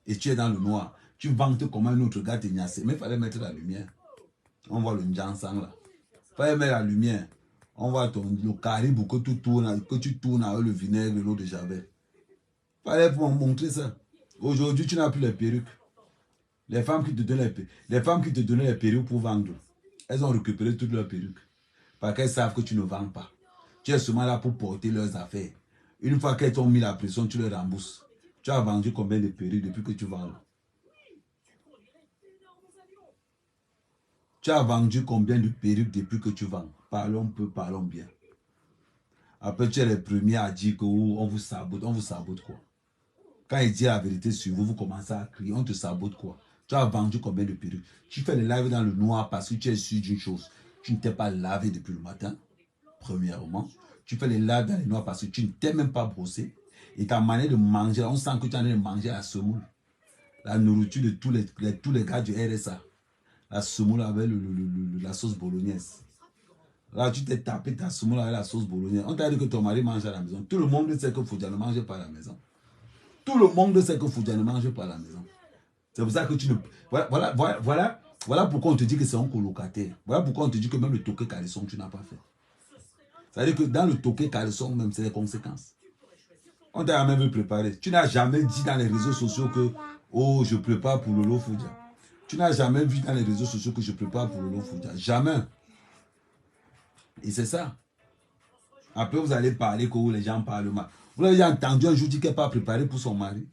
Et tu es dans le noir. Tu vantes comment un autre gars t'ignace. Mais il fallait mettre la lumière. On voit le Njansang là. Il fallait mettre la lumière. On voit le caribou que tu tournes avec le vinaigre et l'eau de Javel. Il fallait montrer ça. Aujourd'hui, tu n'as plus les perruques. Les femmes qui te donnaient les perruques pour vendre, elles ont récupéré toutes leurs perruques. Parce qu'elles savent que tu ne vends pas. Tu es seulement là pour porter leurs affaires. Une fois qu'elles t'ont mis la pression, tu les rembourses. Tu as vendu combien de perruques depuis que tu vends? Tu as vendu combien de perruques depuis que tu vends? Parlons peu, parlons bien. Après, tu es les premiers à dire qu'on vous sabote. On vous sabote quoi? Quand il dit la vérité sur vous, vous commencez à crier. On te sabote quoi? Tu as vendu combien de perruques? Tu fais les lives dans le noir parce que tu es sûr d'une chose. Tu ne t'es pas lavé depuis le matin, premièrement. Tu fais les lives dans le noir parce que tu ne t'es même pas brossé. Et ta manière de manger, on sent que tu es en train de manger la semoule. La nourriture de tous les gars du RSA. La semoule avec la sauce bolognaise. Là, tu t'es tapé ta semoule avec la sauce bolognaise. On t'a dit que ton mari mange à la maison. Tout le monde sait que Fodja ne mange pas à la maison. Tout le monde sait que Fodja ne mange pas à la maison. C'est pour ça que tu ne... Voilà pourquoi on te dit que c'est un colocataire. Voilà pourquoi on te dit que même le toqué caleçon, tu n'as pas fait. C'est-à-dire que dans le toqué caleçon, même, c'est les conséquences. On t'a même préparé. Tu n'as jamais dit dans les réseaux sociaux que « Oh, je prépare pour Lolo Fodja ». Tu n'as jamais vu dans les réseaux sociaux que je prépare pour Lolo Fodja. Jamais. Et c'est ça. Après, vous allez parler que les gens parlent mal. Vous l'avez entendu un jour dire qu'elle n'est pas préparée pour son mari.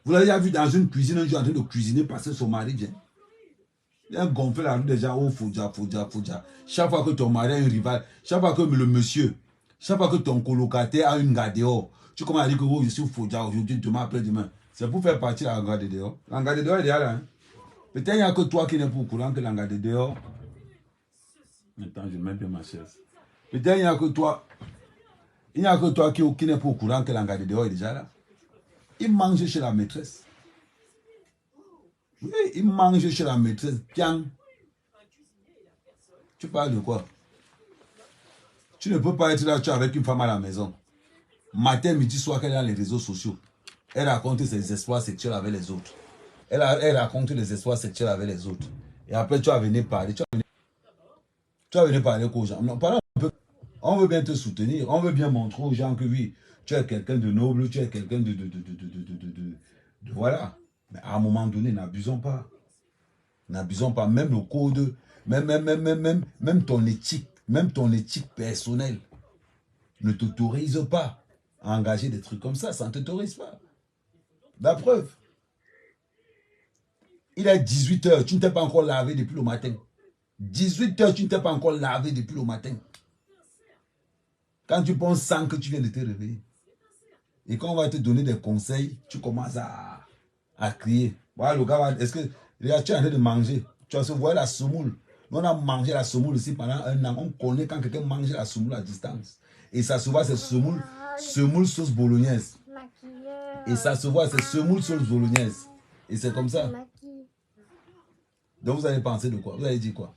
Vous l'avez vu dans une cuisine un jour en train de cuisiner parce que son mari vient. Il a gonflé la rue des gens. Oh, Fodja. Chaque fois que ton mari a un rival, chaque fois que le monsieur, chaque fois que ton colocataire a une garde dehors, tu commences à dire que oh, je suis Fodja aujourd'hui, demain, après-demain. C'est pour faire partie de la garde dehors. La garde dehors est déjà là. Hein? Peut-être qu'il n'y a que toi qui n'es pas au courant que la garde dehors. Attends, je mets bien ma chaise. Peut-être qu'il n'y a que toi. Il n'y a que toi qui n'est pas au courant que la garde dehors est déjà là. Il mange chez la maîtresse. Oui, il mange chez la maîtresse. Tiens. Tu parles de quoi? Tu ne peux pas être là, tu es avec une femme à la maison. Matin, midi, soir, qu'elle est dans les réseaux sociaux. Elle raconte ses espoirs sexuels avec les autres. Elle raconte les espoirs sexuels avec les autres. Et après, tu vas venir parler. Tu vas venir parler aux gens. Non, parlons un peu. On veut bien te soutenir. On veut bien montrer aux gens que oui, tu es quelqu'un de noble, tu es quelqu'un voilà. Mais à un moment donné, n'abusons pas. N'abusons pas. Même le code, même ton éthique personnelle ne t'autorise pas à engager des trucs comme ça ne t'autorise pas. La preuve. Il est 18 h, tu ne t'es pas encore lavé depuis le matin. 18 h, tu ne t'es pas encore lavé depuis le matin. Quand tu penses sans que tu viens de te réveiller. Et quand on va te donner des conseils, tu commences à crier. Voilà, le gars, est-ce que regarde, tu es en train de manger? Tu vas se voir la semoule. Nous, on a mangé la semoule ici pendant un an. On connaît quand quelqu'un mange la semoule à distance. Et ça se voit, c'est semoule sauce bolognaise. Et ça se voit, c'est semoule sauce bolognaise. Et c'est comme ça. Donc vous allez penser de quoi? Vous allez dire quoi?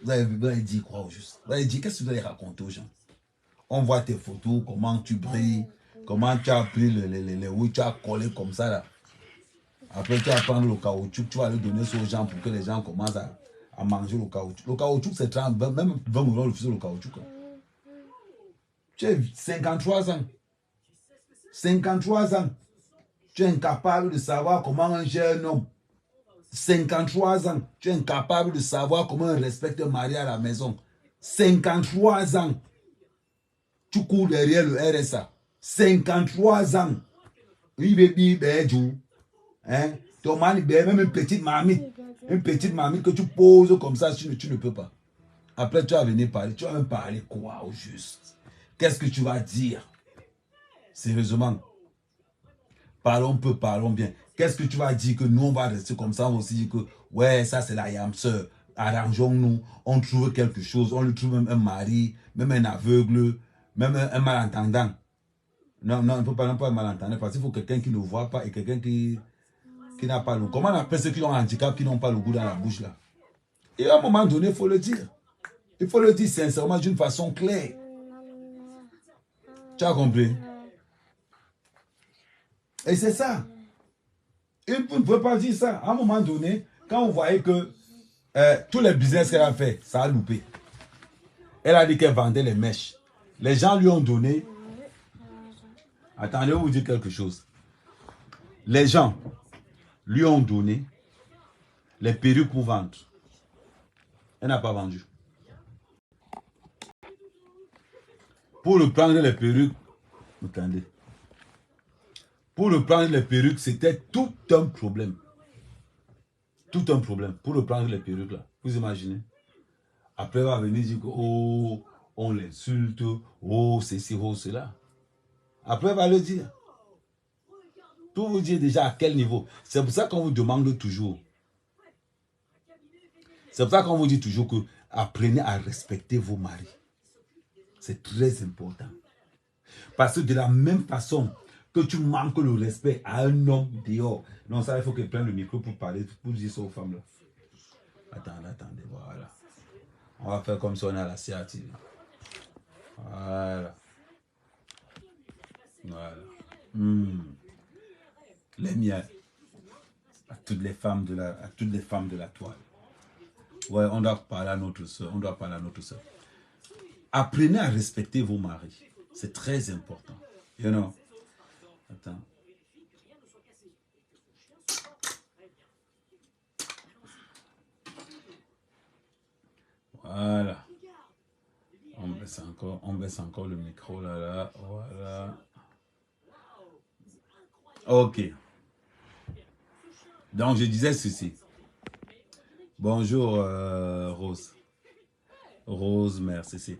Vous allez dire quoi au juste? Vous allez dire, qu'est-ce que vous allez raconter aux gens? On voit tes photos, comment tu brilles, comment tu as pris les oui, tu as collé comme ça là. Après, tu vas prendre le caoutchouc, tu vas le donner aux gens pour que les gens commencent à manger le caoutchouc. Le caoutchouc, c'est 30, même 20 millions refusent le caoutchouc. Tu as 53 ans. 53 ans. Tu es incapable de savoir comment un jeune homme. 53 ans. Tu es incapable de savoir comment on respecte un mari à la maison. 53 ans. Tu cours derrière le RSA. 53 ans. Oui, baby, hein? Ton mari, même une petite mamie. Une petite mamie que tu poses comme ça, tu ne peux pas. Après, tu vas venir parler. Tu vas même parler quoi au juste? Qu'est-ce que tu vas dire? Sérieusement. Parlons peu, parlons bien. Qu'est-ce que tu vas dire que nous, on va rester comme ça? On va aussi dire que, ouais, ça, c'est la yamseur. Arrangeons-nous. On trouve quelque chose. On lui trouve même un mari, même un aveugle, même un malentendant. Non, non, on ne peut pas un malentendant parce qu'il faut quelqu'un qui ne voit pas et quelqu'un qui n'a pas le goût. Comment on appelle ceux qui ont un handicap, qui n'ont pas le goût dans la bouche là? Et à un moment donné, il faut le dire. Il faut le dire sincèrement d'une façon claire. Tu as compris? Et c'est ça. Et vous ne pouvez pas dire ça. À un moment donné, quand vous voyez que tous les business qu'elle a fait, ça a loupé. Elle a dit qu'elle vendait les mèches. Les gens lui ont donné. Attendez, je vais vous dire quelque chose. Les gens lui ont donné les perruques pour vendre. Elle n'a pas vendu. Pour le prendre les perruques, attendez. Pour le prendre les perruques, c'était tout un problème. Tout un problème. Pour le prendre les perruques là. Vous imaginez? Après, elle va venir dire que, oh, on l'insulte, oh, ceci, oh, cela. Après, elle va le dire. Pour vous dire déjà à quel niveau. C'est pour ça qu'on vous demande toujours. C'est pour ça qu'on vous dit toujours que apprenez à respecter vos maris. C'est très important. Parce que de la même façon que tu manques le respect à un homme dehors. Non, ça, il faut qu'il prenne le micro pour parler, pour dire ça aux femmes là. Attendez, voilà. On va faire comme si on est à la CAT. Voilà. Voilà. Les miens. À toutes les femmes de la toile. Ouais, on doit parler à notre soeur. On doit parler à notre soeur. Apprenez à respecter vos maris. C'est très important. You know? Attends. Voilà. On baisse encore le micro là. Voilà. Ok. Donc, je disais ceci. Bonjour, Rose. Rose, merci.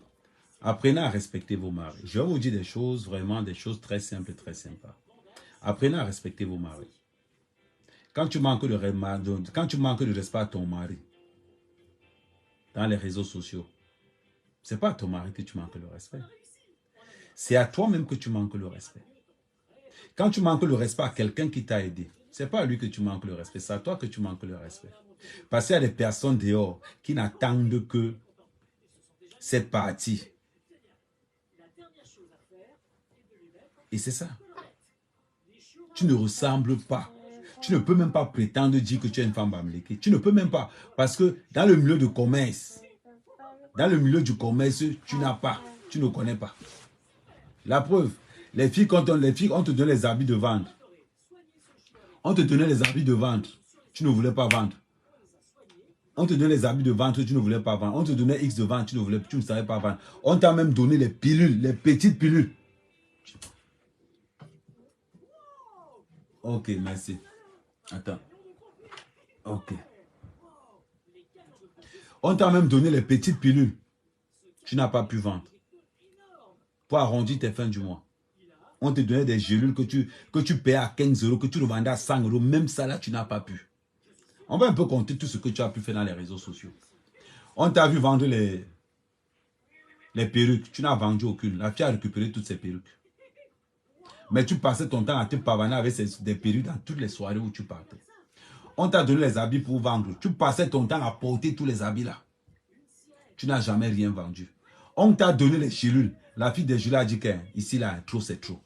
Apprenez à respecter vos maris. Je vais vous dire des choses, vraiment des choses très simples et très sympas. Apprenez à respecter vos maris. Quand tu manques de respect à ton mari, dans les réseaux sociaux, ce n'est pas à ton mari que tu manques le respect. C'est à toi-même que tu manques le respect. Quand tu manques le respect à quelqu'un qui t'a aidé, ce n'est pas à lui que tu manques le respect, c'est à toi que tu manques le respect. Parce qu'il y a des personnes dehors qui n'attendent que cette partie. Et c'est ça. Tu ne ressembles pas. Tu ne peux même pas prétendre dire que tu es une femme bamléké. Tu ne peux même pas. Parce que dans le milieu de commerce, tu n'as pas. Tu ne connais pas. La preuve, les filles, on te donne les habits de vendre. On te donnait les habits de vendre. Tu ne voulais pas vendre. On te donnait les habits de vendre, tu ne voulais pas vendre. On te donnait X de vendre, tu ne savais pas vendre. On t'a même donné les pilules, les petites pilules. Ok, merci. Attends. Ok. On t'a même donné les petites pilules. Tu n'as pas pu vendre. Pour arrondir tes fins du mois. On te donnait des gélules que tu payais à 15 euros, que tu revendais à 100 euros. Même ça là, tu n'as pas pu. On va un peu compter tout ce que tu as pu faire dans les réseaux sociaux. On t'a vu vendre les perruques. Tu n'as vendu aucune. La fille a récupéré toutes ces perruques. Mais tu passais ton temps à te pavaner avec des perruques dans toutes les soirées où tu partais. On t'a donné les habits pour vendre. Tu passais ton temps à porter tous les habits là. Tu n'as jamais rien vendu. On t'a donné les gélules. La fille des gélules a dit qu'ici là, trop c'est trop.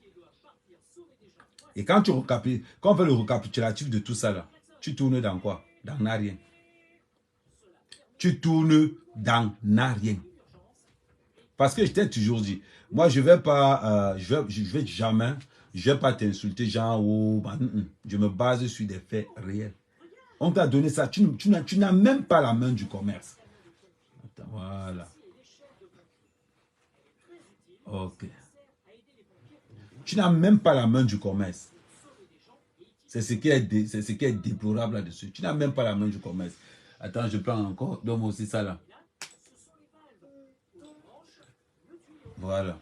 Et quand on fait le récapitulatif de tout ça là, tu tournes dans quoi? Dans rien. Tu tournes dans rien. Parce que je t'ai toujours dit, moi je vais pas, je vais jamais, je vais pas t'insulter genre, oh, je me base sur des faits réels. On t'a donné ça, tu n'as même pas la main du commerce. Attends, voilà. Ok. Tu n'as même pas la main du commerce. C'est ce qui est déplorable là-dessus. Tu n'as même pas la main du commerce. Attends, je prends encore. Donne-moi aussi ça là. Voilà.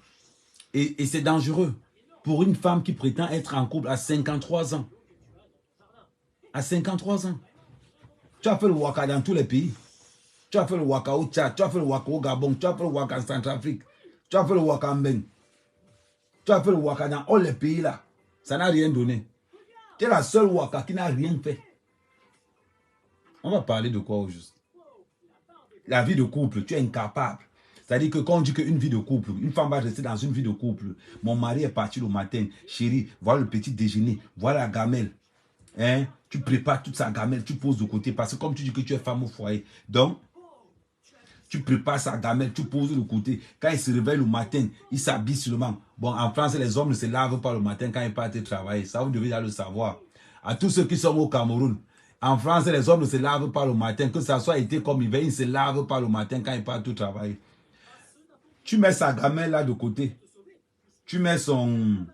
Et c'est dangereux pour une femme qui prétend être en couple à 53 ans. À 53 ans. Tu as fait le waka dans tous les pays. Tu as fait le waka au Tchad, tu as fait le waka au Gabon, tu as fait le waka en Centrafrique, tu as fait le waka en Ben. Tu as fait le waka dans tous les pays là. Ça n'a rien donné. Tu es la seule waka qui n'a rien fait. On va parler de quoi au juste? La vie de couple, tu es incapable. C'est-à-dire que quand on dit qu'une vie de couple, une femme va rester dans une vie de couple, mon mari est parti le matin, chérie, voilà le petit déjeuner, voilà la gamelle. Hein? Tu prépares toute sa gamelle, tu poses de côté, parce que comme tu dis que tu es femme au foyer, donc, tu prépares sa gamelle, tu poses de côté. Quand il se réveille le matin, il s'habille seulement. Bon, en France, les hommes ne se lavent pas le matin quand ils partent travailler. Ça, vous devez déjà le savoir. À tous ceux qui sont au Cameroun, en France, les hommes ne se lavent pas le matin. Que ça soit été comme hiver, ils ne se lavent pas le matin quand ils partent travailler. Tu mets sa gamelle là de côté. Tu mets son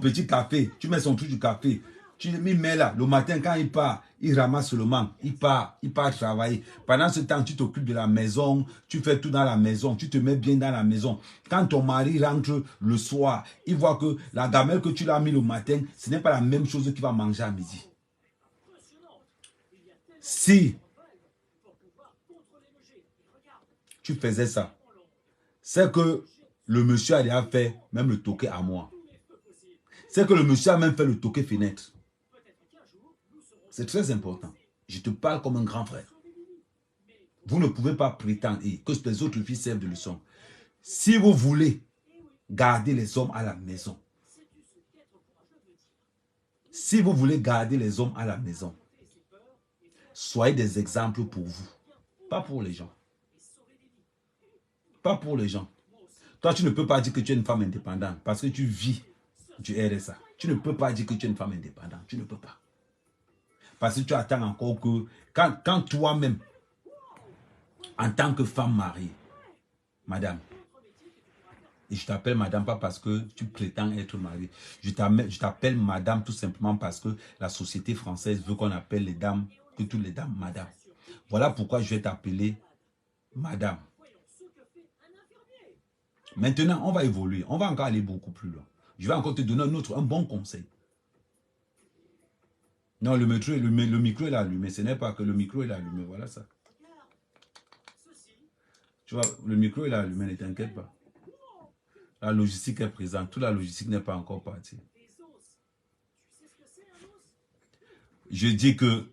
petit café. Tu mets son truc du café. Tu le mets là. Le matin, quand il part, il ramasse seulement. Il part travailler. Pendant ce temps, tu t'occupes de la maison. Tu fais tout dans la maison. Tu te mets bien dans la maison. Quand ton mari rentre le soir, il voit que la gamelle que tu l'as mis le matin, ce n'est pas la même chose qu'il va manger à midi. Si tu faisais ça, c'est que le monsieur a déjà fait même le toqué à moi. C'est que le monsieur a même fait le toqué fenêtre. C'est très important. Je te parle comme un grand frère. Vous ne pouvez pas prétendre que les autres filles servent de leçon. Si vous voulez garder les hommes à la maison, si vous voulez garder les hommes à la maison, soyez des exemples pour vous, pas pour les gens. Pas pour les gens. Toi, tu ne peux pas dire que tu es une femme indépendante parce que tu vis du RSA. Tu ne peux pas dire que tu es une femme indépendante. Tu ne peux pas. Parce que tu attends encore que quand toi-même, en tant que femme mariée, madame, et je t'appelle madame pas parce que tu prétends être mariée. Je t'appelle madame tout simplement parce que la société française veut qu'on appelle les dames, que toutes les dames, madame. Voilà pourquoi je vais t'appeler madame. Maintenant, on va évoluer. On va encore aller beaucoup plus loin. Je vais encore te donner un bon conseil. Non, le micro est allumé. Ce n'est pas que le micro est allumé. Voilà ça. Tu vois, le micro est allumé, ne t'inquiète pas. La logistique est présente. Toute la logistique n'est pas encore partie. Je dis que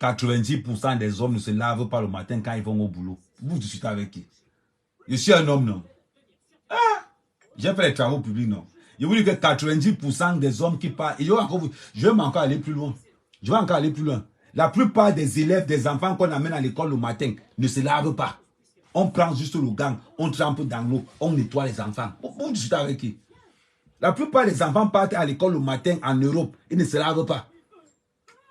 90% des hommes ne se lavent pas le matin quand ils vont au boulot. Vous discutez avec qui? Je suis un homme, non? Ah! J'ai fait les travaux publics, non? Je vous dis que 90% des hommes qui partent, et je vais encore aller plus loin. Je vais encore aller plus loin. La plupart des élèves, des enfants qu'on amène à l'école le matin ne se lavent pas. On prend juste le gant, on trempe dans l'eau, on nettoie les enfants. Vous discutez avec qui? La plupart des enfants partent à l'école le matin en Europe, ils ne se lavent pas.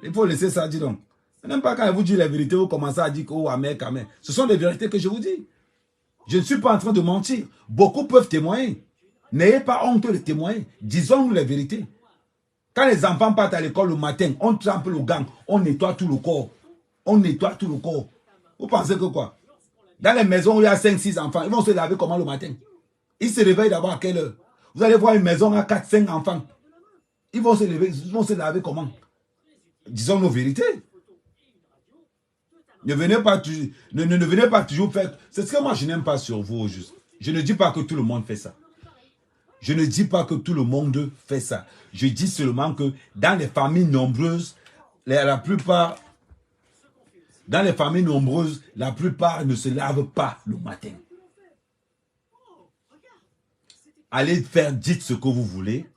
Il faut laisser ça, dis donc. Même pas quand je vous dis la vérité, vous commencez à dire que oh, amer, amer. Ce sont des vérités que je vous dis. Je ne suis pas en train de mentir. Beaucoup peuvent témoigner. N'ayez pas honte de témoigner. Disons-nous la vérité. Quand les enfants partent à l'école le matin, on trempe le gant, on nettoie tout le corps. On nettoie tout le corps. Vous pensez que quoi? Dans les maisons où il y a 5-6 enfants, ils vont se laver comment le matin? Ils se réveillent d'abord à quelle heure? Vous allez voir une maison à 4-5 enfants. Ils vont se laver comment? Disons nos vérités. Ne venez pas toujours faire... C'est ce que moi je n'aime pas sur vous, juste. Je ne dis pas que tout le monde fait ça. Je ne dis pas que tout le monde fait ça. Je dis seulement que dans les familles nombreuses, la plupart ne se lavent pas le matin. Allez faire, dites ce que vous voulez.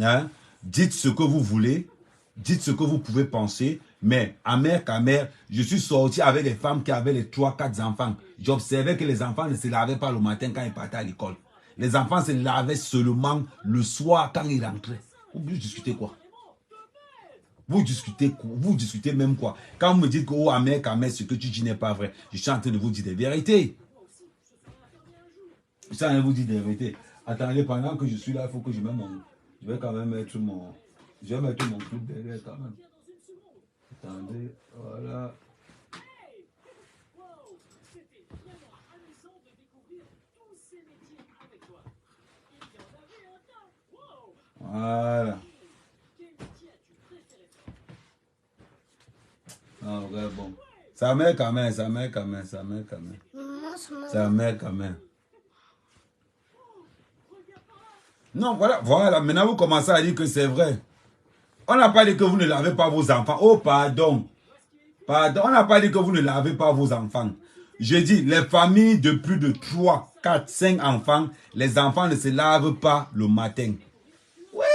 Hein? Dites ce que vous voulez. Dites ce que vous pouvez penser. Mais, amer, je suis sorti avec des femmes qui avaient les 3-4 enfants. J'observais que les enfants ne se lavaient pas le matin quand ils partaient à l'école. Les enfants se lavaient seulement le soir quand ils rentraient. Vous discutez quoi? Vous discutez même quoi? Quand vous me dites que, oh, amer, ce que tu dis n'est pas vrai, je suis en train de vous dire des vérités. Je suis en train de vous dire des vérités. Attendez, pendant que je suis là, il faut que je mette mon... Je vais quand même mettre mon... Je vais mettre mon club derrière quand même. Attendez, voilà. Voilà. Ah, ouais, bon. Ça met quand même. Ça met quand même. Non, voilà. Maintenant, vous commencez à dire que c'est vrai. On n'a pas dit que vous ne lavez pas vos enfants. Oh, pardon. Pardon, on n'a pas dit que vous ne lavez pas vos enfants. Je dis, les familles de plus de 3, 4, 5 enfants, les enfants ne se lavent pas le matin. Ouais.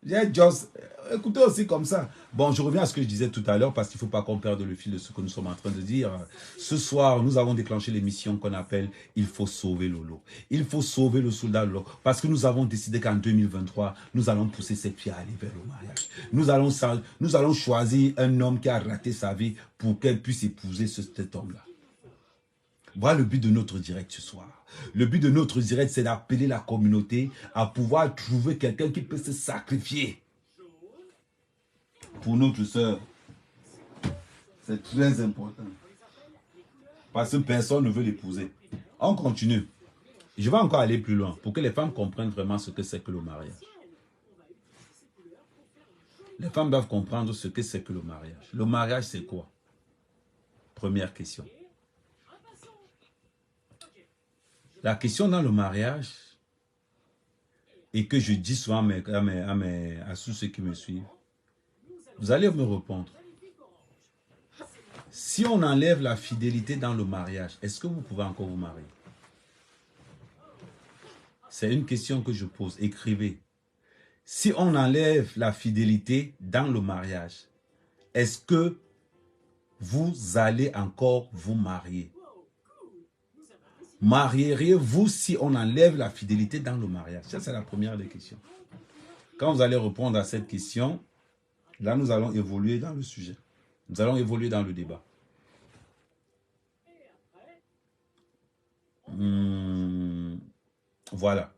J'ai just... Écoutez aussi comme ça. Bon, je reviens à ce que je disais tout à l'heure parce qu'il ne faut pas qu'on perde le fil de ce que nous sommes en train de dire. Ce soir, nous avons déclenché l'émission qu'on appelle « Il faut sauver Lolo ». Il faut sauver le soldat Lolo parce que nous avons décidé qu'en 2023, nous allons pousser cette fille à aller vers le mariage. Nous allons choisir un homme qui a raté sa vie pour qu'elle puisse épouser cet homme-là. Voilà le but de notre direct ce soir. Le but de notre direct, c'est d'appeler la communauté à pouvoir trouver quelqu'un qui peut se sacrifier pour notre soeur. C'est très important. Parce que personne ne veut l'épouser. On continue. Je vais encore aller plus loin pour que les femmes comprennent vraiment ce que c'est que le mariage. Les femmes doivent comprendre ce que c'est que le mariage. Le mariage, c'est quoi? Première question. La question dans le mariage, et que je dis souvent à tous ceux qui me suivent, vous allez me répondre. Si on enlève la fidélité dans le mariage, est-ce que vous pouvez encore vous marier? C'est une question que je pose. Écrivez. Si on enlève la fidélité dans le mariage, est-ce que vous allez encore vous marier? Marieriez-vous si on enlève la fidélité dans le mariage? Ça, c'est la première des questions. Quand vous allez répondre à cette question, là, nous allons évoluer dans le sujet. Nous allons évoluer dans le débat. Voilà.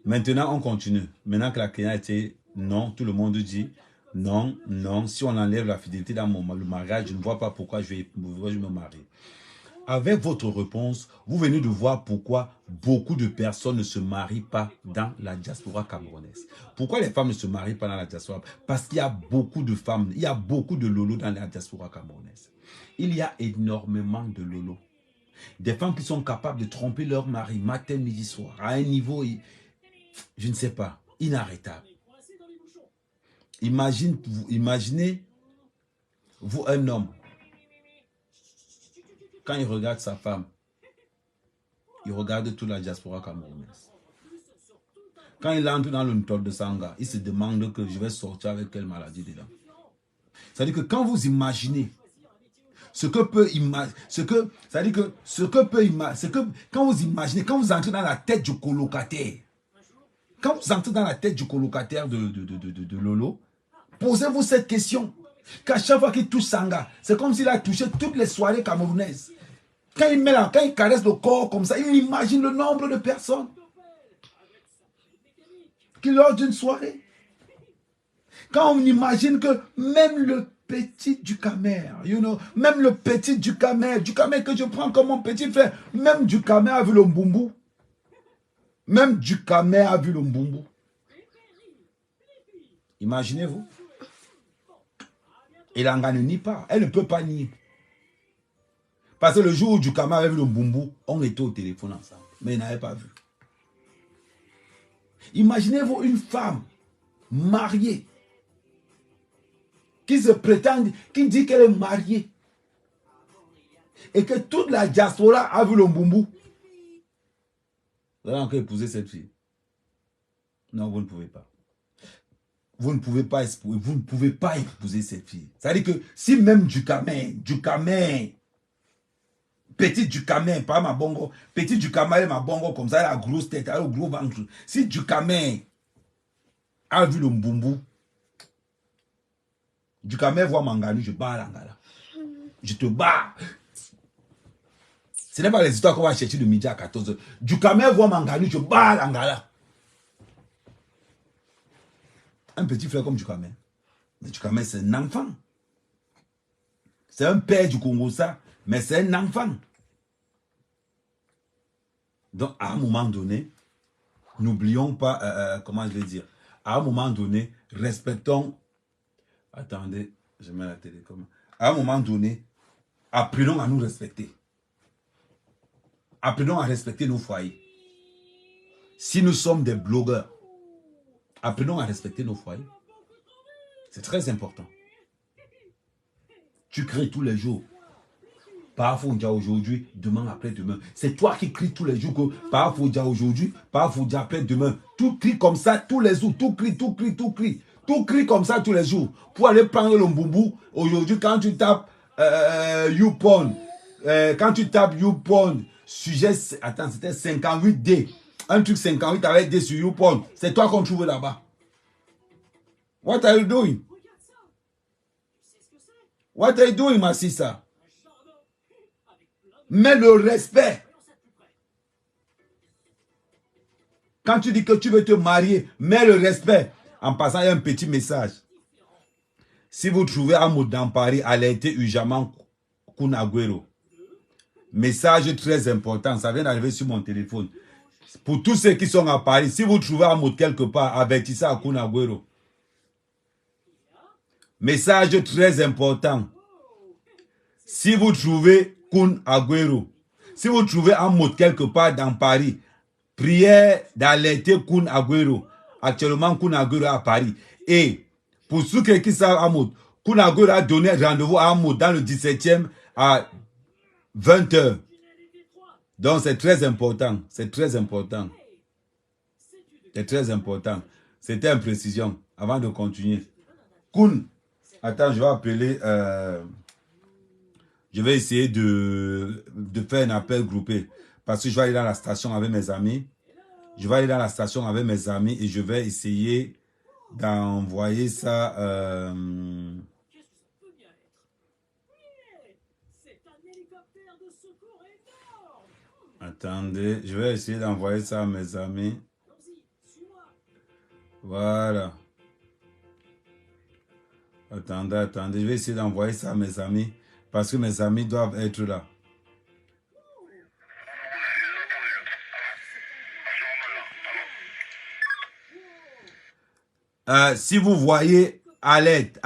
Maintenant, on continue. Maintenant que la question a été non, tout le monde dit non, non. Si on enlève la fidélité dans le mariage, je ne vois pas pourquoi je vais me marier. Avec votre réponse, vous venez de voir pourquoi beaucoup de personnes ne se marient pas dans la diaspora camerounaise. Pourquoi les femmes ne se marient pas dans la diaspora? Parce qu'il y a beaucoup de femmes, il y a beaucoup de lolos dans la diaspora camerounaise. Il y a énormément de lolos. Des femmes qui sont capables de tromper leur mari matin, midi, soir, à un niveau, je ne sais pas, inarrêtable. Imaginez, vous un homme, quand il regarde sa femme, il regarde toute la diaspora camerounaise. Quand il entre dans le Ntol de Sanga, il se demande que je vais sortir avec quelle maladie dedans. C'est-à-dire que quand vous imaginez quand vous imaginez, quand vous entrez dans la tête du colocataire, quand vous entrez dans la tête du colocataire de Lolo, posez-vous cette question. Qu'à chaque fois qu'il touche Sanga, c'est comme s'il a touché toutes les soirées camerounaises. Quand il caresse le corps comme ça, il imagine le nombre de personnes qui lors d'une soirée. Quand on imagine que même le petit Ducamer, même le petit Ducamer que je prends comme mon petit frère, même Ducamer a vu le mbumbu. Même Ducamer a vu le mbumbu. Imaginez-vous. Et Langa ne nie pas. Elle ne peut pas nier. Parce que le jour où Ducamer avait vu le mbumbu, on était au téléphone ensemble. Mais il n'avait pas vu. Imaginez-vous une femme mariée qui se prétend, qui dit qu'elle est mariée et que toute la diaspora a vu le mbumbu. Vous allez encore épouser cette fille? Non, vous ne pouvez pas. Vous ne pouvez pas épouser cette fille. C'est-à-dire que si même Ducamer, petit Ducamer, pas ma bongo, petit Ducamer, elle est ma bongo comme ça, elle a la grosse tête, elle a le gros ventre. Si Ducamer a vu le mbumbu, Ducamer voit Mangani, je bats l'angala. Je te bats. Ce n'est pas les histoires qu'on va chercher de midi à 14h. Ducamer voit Mangani, je bats l'angala. Un petit frère comme Ducamer. Mais Ducamer, c'est un enfant. C'est un père du Congo, ça. Mais c'est un enfant. Donc, à un moment donné, n'oublions pas, comment je vais dire, à un moment donné, respectons. Attendez, je mets la télécommande. À un moment donné, apprenons à nous respecter. Apprenons à respecter nos foyers. Si nous sommes des blogueurs, apprenons à respecter nos foyers. C'est très important. Tu cries tous les jours. Parfois, on dit aujourd'hui, demain, après-demain. C'est toi qui cries tous les jours que parfois, on dit aujourd'hui, parfois, on dit après-demain. Tout crie comme ça tous les jours. Tout crie, tout crie, tout crie. Tout crie comme ça tous les jours. Pour aller prendre le mbumbu, aujourd'hui, quand tu tapes YouPorn, quand tu tapes YouPorn, sujet, attends, c'était 58D. Un truc 58 avec D sur YouPorn. C'est toi qu'on trouve là-bas. What are you doing? What are you doing, ma sister? Mais le respect. Quand tu dis que tu veux te marier, mets le respect. En passant, il y a un petit message. Si vous trouvez un mot dans Paris, alertez urgemment Kun-Aguero. Message très important. Ça vient d'arriver sur mon téléphone. Pour tous ceux qui sont à Paris, si vous trouvez un mot quelque part, avertissez à Kun-Aguero. Message très important. Si vous trouvez Kun-Aguero, si vous trouvez un mot quelque part dans Paris, prière d'alerter Kun-Aguero. Actuellement, Kun-Aguero est à Paris. Et pour ceux qui savent un mot, Kun-Aguero a donné rendez-vous à un mot dans le 17e à 20h. Donc c'est très important. C'est très important. C'est très important. C'était une précision avant de continuer. Kun, attends, je vais appeler... je vais essayer de faire un appel groupé. Parce que je vais aller dans la station avec mes amis. Je vais aller dans la station avec mes amis et je vais essayer d'envoyer ça. Attendez, je vais essayer d'envoyer ça à mes amis. Voilà. Attendez, je vais essayer d'envoyer ça à mes amis. Parce que mes amis doivent être là. Si vous voyez, alerte.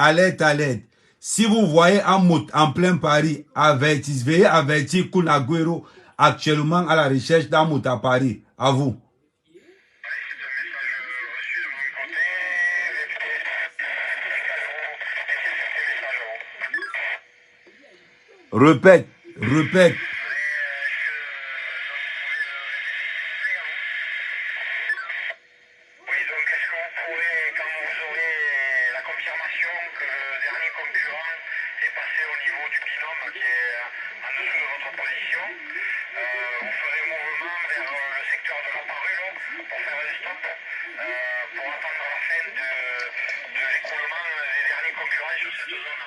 Si vous voyez un mot en plein Paris, veuillez avertir Kun-Aguero actuellement à la recherche d'un mot à Paris. À vous. Répète. que le dernier concurrent est passé au niveau du binôme qui est en dessous de votre position. Vous ferez mouvement vers le secteur de la parure pour faire un stop, pour attendre la fin de l'écoulement des derniers concurrents sur cette zone.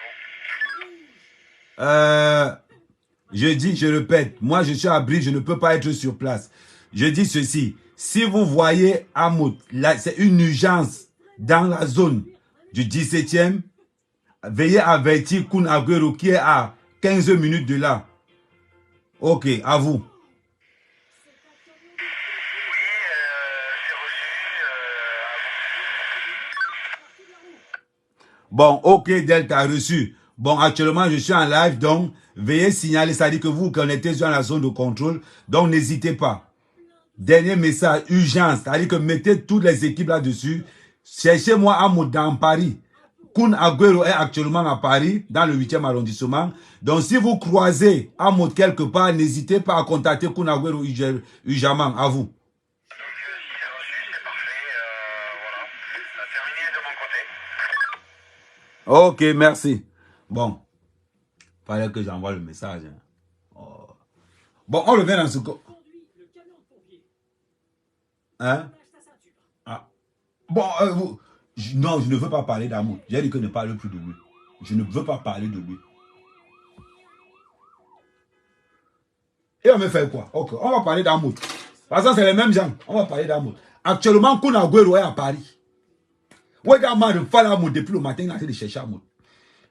Je dis, je répète, moi je suis à Brive, je ne peux pas être sur place. Je dis ceci, si vous voyez Hamoud, là c'est une urgence dans la zone du 17e, veuillez avertir Kun Agüero qui est à 15 minutes de là. Ok, à vous. Bon, ok, Delta reçu. Bon, actuellement, je suis en live, donc veuillez signaler, ça dit que vous connectez sur la zone de contrôle, donc n'hésitez pas. Dernier message, urgence, c'est-à-dire que mettez toutes les équipes là-dessus. Cherchez-moi Hamoud dans Paris. Kun Agüero est actuellement à Paris, dans le 8e arrondissement. Donc, si vous croisez Hamoud quelque part, n'hésitez pas à contacter Kun Agüero urgemment. À vous. Ok, merci. Bon, fallait que j'envoie le message. Hein. Oh. Bon, on revient dans ce cas. Hein? Ah. Bon, non, je ne veux pas parler d'amour. J'ai dit que ne parle plus de lui. Je ne veux pas parler de lui. Et on me fait quoi? Ok, on va parler d'amour. Parce que c'est les mêmes gens. On va parler d'amour. Actuellement, Kun Agüero est à Paris. Regarde, moi, je parle d'amour depuis le matin, il a essayé de chercher Amoud.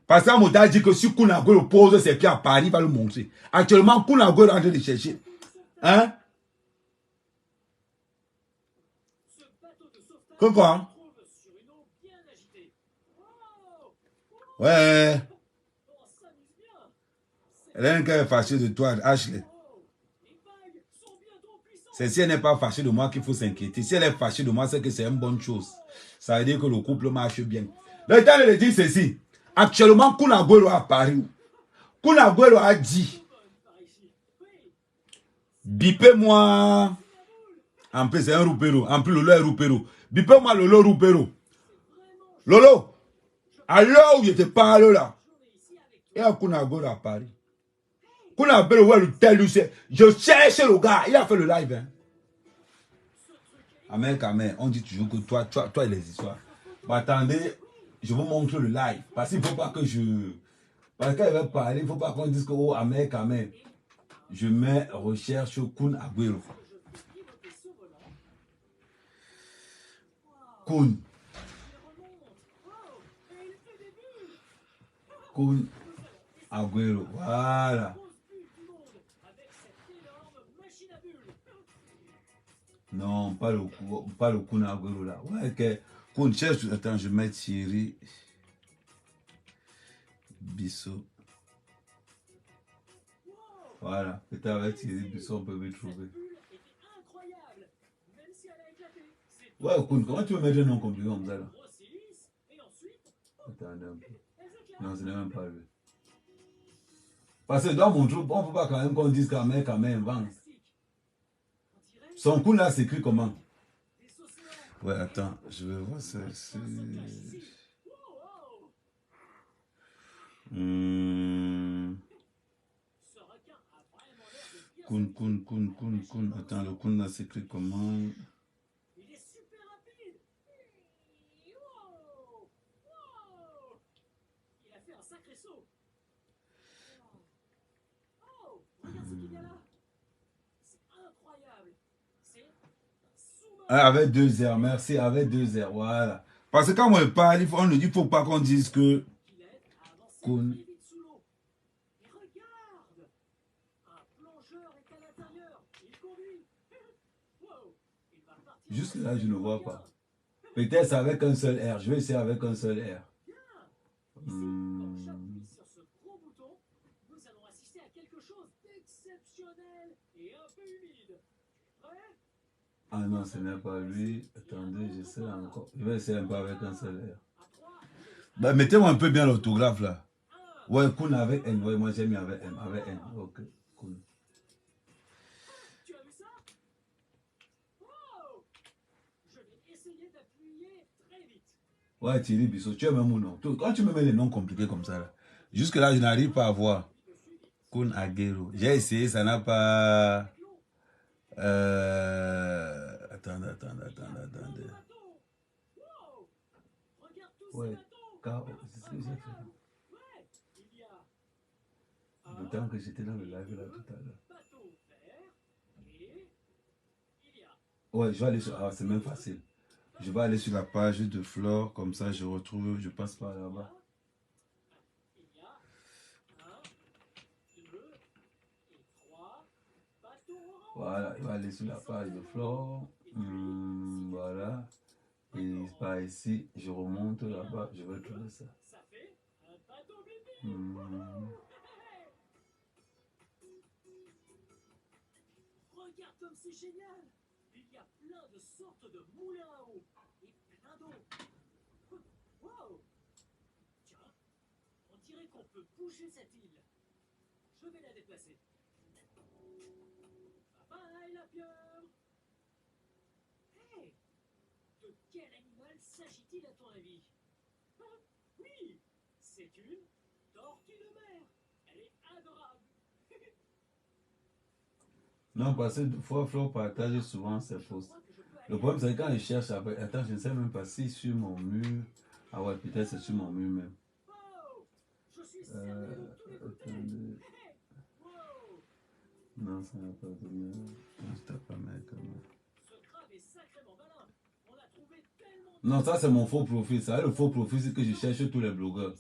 Parce que Amoud a dit que si Kun Agüero pose ses pieds à Paris, il va le montrer. Actuellement, Kun Agüero est en train de chercher. Hein? Que quoi? Ouais. Rien qu'elle est fâchée de toi, Ashley. C'est si elle n'est pas fâchée de moi qu'il faut s'inquiéter. Si elle est fâchée de moi, c'est que c'est une bonne chose. Ça veut dire que le couple marche bien. Le temps de dire ceci. Actuellement, Kun Agüero à Paris. Kun Agüero a dit, bipez-moi. En plus, c'est un roupero. En plus, Lolo est roupero. Bipez-moi Lolo roupero. Lolo, à l'heure où je te parle là, il y a Kun Agüero à Paris. Kun Agüero, ouais, le tel, je cherche le gars. Il a fait le live. Hein. Amen, Amen. On dit toujours que toi et les histoires. Mais attendez, je vous montre le live. Parce qu'il ne faut pas que je... Parce qu'elle va parler, il ne faut pas qu'on dise que, oh, Amen, Amen. Je mets recherche Kun Agüero. Kun Agüero, voilà. Non, pas le Kun Agüero là. Ouais, que Kun cherche. Attends, je mets Thierry Bissot. Voilà, peut-être avec Thierry Bissot, on peut me trouver. Ouais, Kun, comment tu veux mettre un nom compliqué comme ça là? Attendez un peu. Non, ce n'est même pas lui. Parce que dans mon troupe, on ne peut pas quand même qu'on dise qu'un mec invente. Son Kun là s'écrit comment? Ouais, attends, je vais voir ça. Kun. Attends, le Kun là s'écrit comment? Avec 2 heures, merci, avec 2 heures, voilà. Parce que quand on parle, on ne dit faut pas qu'on dise que... Kun. Juste là, je ne vois pas. Peut-être avec un seul R. Je vais essayer avec un seul R. Ah non, ce n'est pas lui. Attendez, j'essaie encore. Je vais essayer un peu avec un seul R. Bah, mettez-moi un peu bien l'autographe là. Ouais, Kun avec N. Ouais, moi j'ai mis avec M. Avec N. Ok, Kun. Ouais, Thierry Bissot, tu as même mon nom. Quand tu me mets les noms compliqués comme ça, là, jusque là, je n'arrive pas à voir. Kun Aguero. J'ai essayé, ça n'a pas... Attendez. Ouais, c'est ce que j'ai fait. Le temps que j'étais dans le live là tout à l'heure. Ouais, je vais aller sur... Ah, c'est même facile. Je vais aller sur la page de Flore, comme ça je retrouve, je passe par là-bas. Voilà, il va aller sur la page de Flore. Voilà. Et par ici, je remonte là-bas, je vais trouver ça. Regarde comme c'est génial. Il y a plein de sortes de moulins à eau et plein d'eau. Wow. Tiens, on dirait qu'on peut bouger cette île. Je vais la déplacer. Bye bye la pieuvre. Hey, de quel animal s'agit-il à ton avis? Oui, c'est une tortue de mer. Elle est adorable. Non, parce que Flore partage souvent ses posts. Le problème, c'est que quand je cherche après, attends, je ne sais même pas si sur mon mur. Ah ouais, peut-être c'est sur mon mur même. Attendez. Non, ça n'a pas donné. Non, je tape pas mec quand même. Non, ça c'est mon faux profil. Ça, le faux profil, c'est que je cherche tous les blogueurs.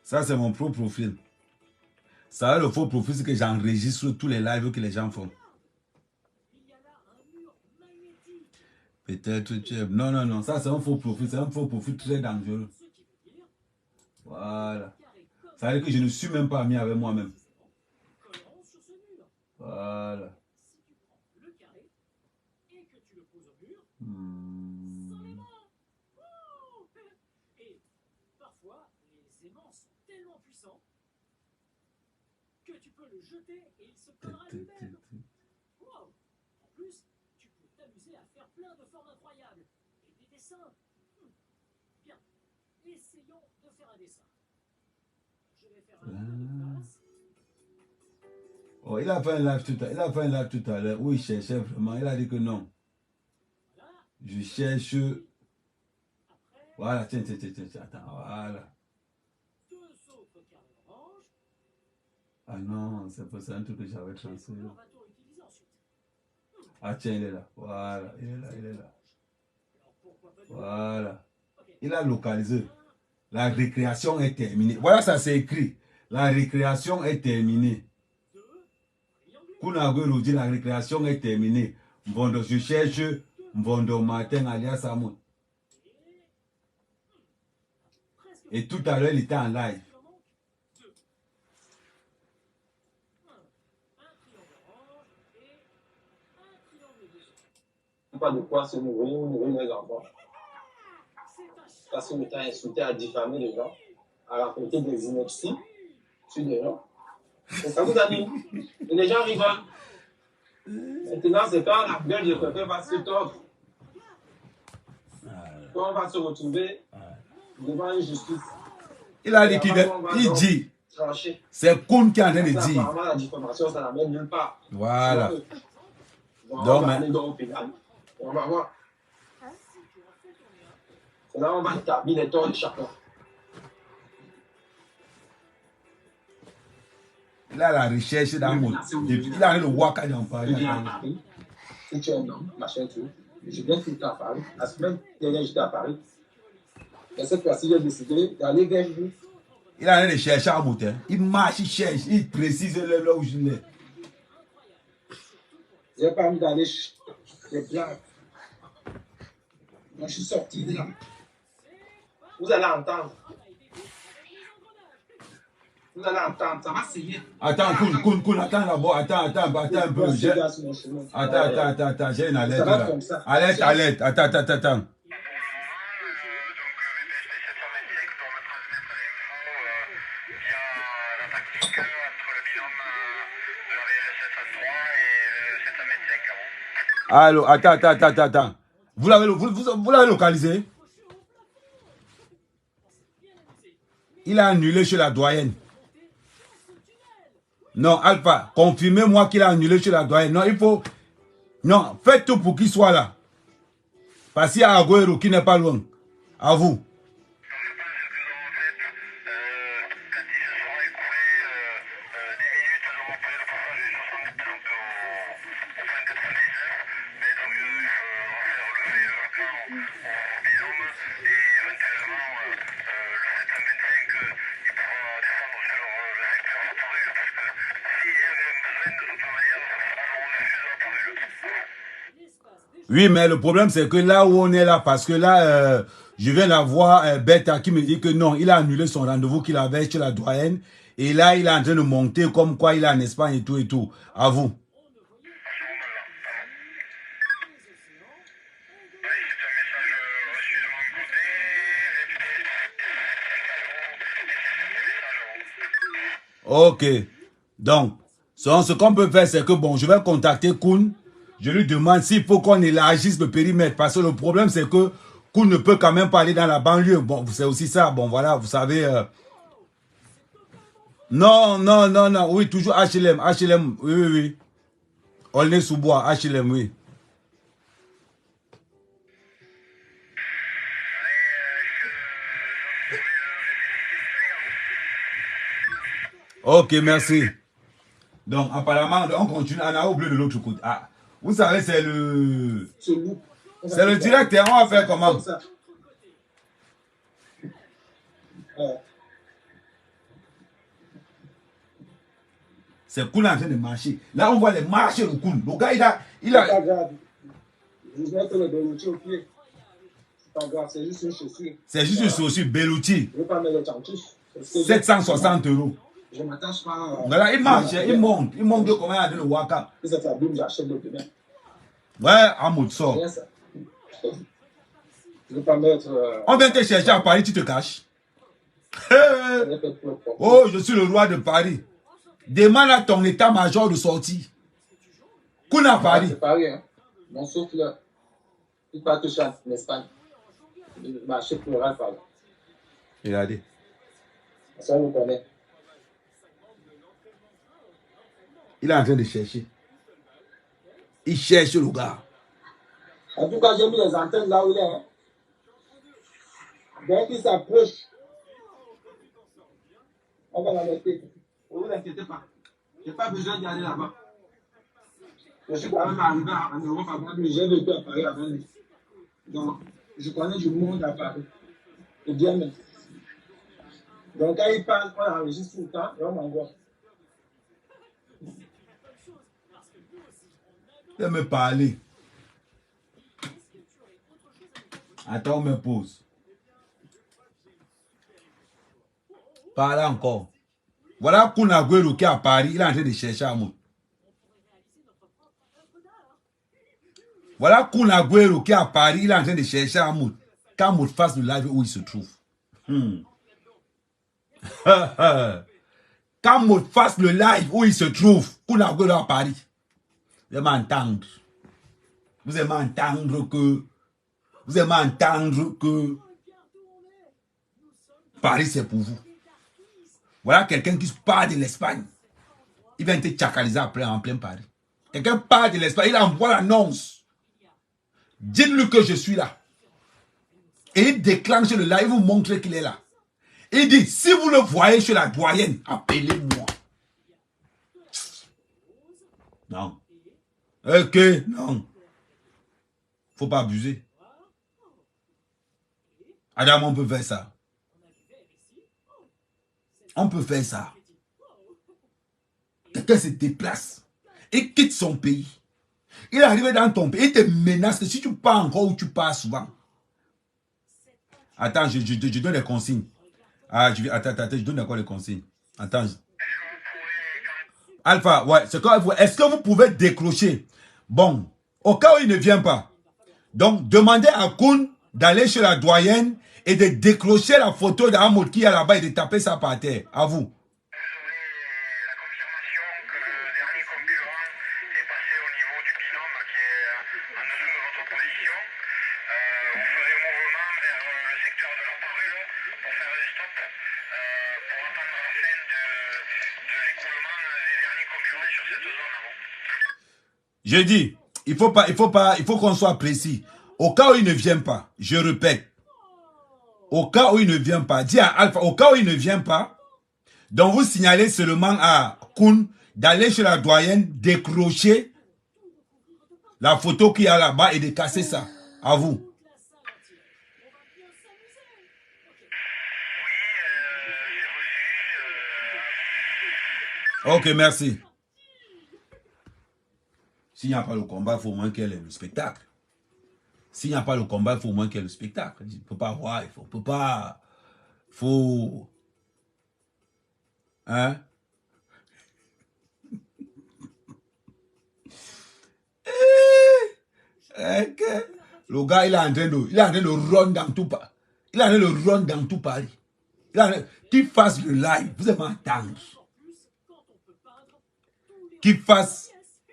Ça, c'est mon pro profil. Ça, le faux profil, c'est que j'enregistre tous les lives que les gens font. Peut-être tu es... Non. Ça, c'est un faux profil. C'est un faux profil très dangereux. Voilà. Ça veut dire que je ne suis même pas ami avec moi-même. Voilà. Que tu peux le jeter et il se collera lui-même. Wow. En plus, tu peux t'amuser à faire plein de formes incroyables. Et des dessins. Bien. Essayons de faire un dessin. Je vais faire un passe. Oh, il a fait un live tout à l'heure où il cherchait vraiment. Il a dit que non. Je cherche. Voilà, tiens. Attends, voilà. Ah non, c'est pas ça un truc que j'avais transféré. Ah tiens, il est là. Voilà, il est là. Voilà. Il a localisé. La récréation est terminée. Voilà, ça c'est écrit. La récréation est terminée. Kun Aguero dit la récréation est terminée. Mvondo, je cherche Mvondo Martin alias Samoun. Et tout à l'heure, il était en live. Pas de quoi se nourrir les enfants. Parce que le temps insulté à diffamer les gens, à raconter des inepties sur les gens. Et ça vous amuse. Et les gens rigolent. Maintenant, c'est quand la gueule de quelqu'un va se tordre. Quand on va se retrouver devant une justice. Il a dit qu'il dit. C'est Kun qui est en train de dire. Apparemment, la diffamation, ça n'amène nulle part. Voilà. On va aller dans le pénal. On va voir. Et là, on va établir les torts de chacun. Il a la recherche dans mon... Il a le waka dans Paris. Si tu es un homme, machin, tout. Je viens tout le temps à Paris. La semaine dernière, j'étais à Paris. Mais cette fois-ci, j'ai décidé d'aller vers vous. Il a rien de chercher à monter. Il marche, il cherche, il précise là où je l'ai. J'ai pas envie d'aller chez les blagues. Moi, je suis sorti de là. Vous allez entendre. Vous allez entendre, ça va saigner. Attends, Kun, attends d'abord, attends un peu. Attends, j'ai une alerte là. Alerte, attends. Entre le binôme de la VLS 3 et le 7 m Allô, attends. Vous l'avez localisé? Il a annulé chez la doyenne. Non, Alpha, confirmez-moi qu'il a annulé chez la doyenne. Non, il faut... Non, faites tout pour qu'il soit là. Parce qu'il y a Agüero qui n'est pas loin. À vous. Oui, mais le problème, c'est que là où on est là, parce que là, je viens d'avoir Beta qui me dit que non, il a annulé son rendez-vous qu'il avait chez la doyenne. Et là, il est en train de monter comme quoi il est en Espagne et tout et tout. À vous. Ok. Donc, ce qu'on peut faire, c'est que bon, je vais contacter Koun. Je lui demande s'il faut qu'on élargisse le périmètre. Parce que le problème, c'est que Koun ne peut quand même pas aller dans la banlieue. Bon, c'est aussi ça. Bon, voilà, vous savez. Non. Oui, toujours HLM. Oui. Aulnay-sous-Bois, HLM, oui. Ok, merci. Donc, apparemment, on continue. On a oublié de l'autre côté. Ah, vous savez, c'est le... C'est le directeur. On va faire comment? C'est Koun en train de marcher. Là, on voit les marches de Koun. Le gars, il a... C'est pas grave. Je vais te le dérouler au pied. C'est pas grave, c'est juste une chaussure. C'est juste une chaussure Bellucci. Je ne veux pas mettre le chantiche. 760 €. Je ne m'attache pas. Voilà, il marche, il monte. Il monte de combien à le Waka. Si ça fait boum, j'achète l'autre demain. Ouais, Amoud sort. Rien ça. Je ne veux pas mettre. On vient te chercher à Paris, tu te caches. Oh, je suis le roi de Paris. Demande à ton état-major de sortie. Koun à Paris. C'est Paris, hein. Mon souffle, il part toucher en Espagne. Le marché plural par là. Regardez. Ça, vous connaissez. Il est en train de chercher. Il cherche le gars. En tout cas, j'ai mis les antennes là où il est. Hein. Dès qu'il s'approche, on va l'arrêter. Ne vous inquiétez pas. Je n'ai pas besoin d'y aller là-bas. Je suis quand même arrivé en Europe avant lui. J'ai vécu à Paris avant lui. Donc, je connais du monde à Paris. Et bien même. Donc, quand il parle, on enregistre tout le temps et on m'envoie. Il me parler. Attends, on me pose. Parle encore. Voilà Koun Agüero qui est à Paris. Il est en train de chercher Amoud. Voilà Koun Agüero qui est à Paris. Il est en train de chercher Amoud. Qu'Amoud fasse le live où il se trouve. Qu'Amoud fasse le live où il se trouve. Koun Agüero à Paris. Vous allez m'entendre. Vous allez m'entendre que Paris c'est pour vous. Voilà quelqu'un qui part de l'Espagne. Il vient te tchakaliser après en plein Paris. Quelqu'un part de l'Espagne, il envoie l'annonce. Dites-lui que je suis là. Et il déclenche le live, il vous montre qu'il est là. Il dit, si vous le voyez chez la doyenne, appelez-moi. Non. Ok, non. Faut pas abuser. Adam, on peut faire ça. On peut faire ça. Quelqu'un se déplace et quitte son pays. Il est arrivé dans ton pays, il te menace que si tu pars encore ou tu pars souvent. Attends, je donne les consignes. Ah, attends, je donne encore les consignes. Attends. Alpha, ouais, est-ce que vous pouvez décrocher? Bon, au cas où il ne vient pas. Donc, demandez à Koun d'aller chez la doyenne et de décrocher la photo d'Amoud qui est là-bas et de taper ça par terre. À vous. La confirmation que le dernier concurrent est passé au niveau du binôme qui est proposition. On ferait mouvement vers le secteur de la parure pour faire des stops, pour attendre la fin de l'écoulement des derniers concurrents sur cette zone. Je dis, il faut qu'on soit précis. Au cas où il ne vient pas, je répète, au cas où il ne vient pas, dis à Alpha, au cas où il ne vient pas, donc vous signalez seulement à Kun d'aller chez la doyenne, décrocher la photo qu'il y a là-bas et de casser ça. À vous. Ok, merci. S'il n'y a pas le combat, il faut au moins qu'il y ait le spectacle. S'il n'y a pas le combat, il faut au moins qu'il y ait le spectacle. Il ne faut pas voir, il faut pas... Faut... Hein? Le gars, il est en train de run dans tout Paris. Il est en train de run dans tout Paris. Qu'il fasse le live, vous allez m'entendre. Qu'il fasse,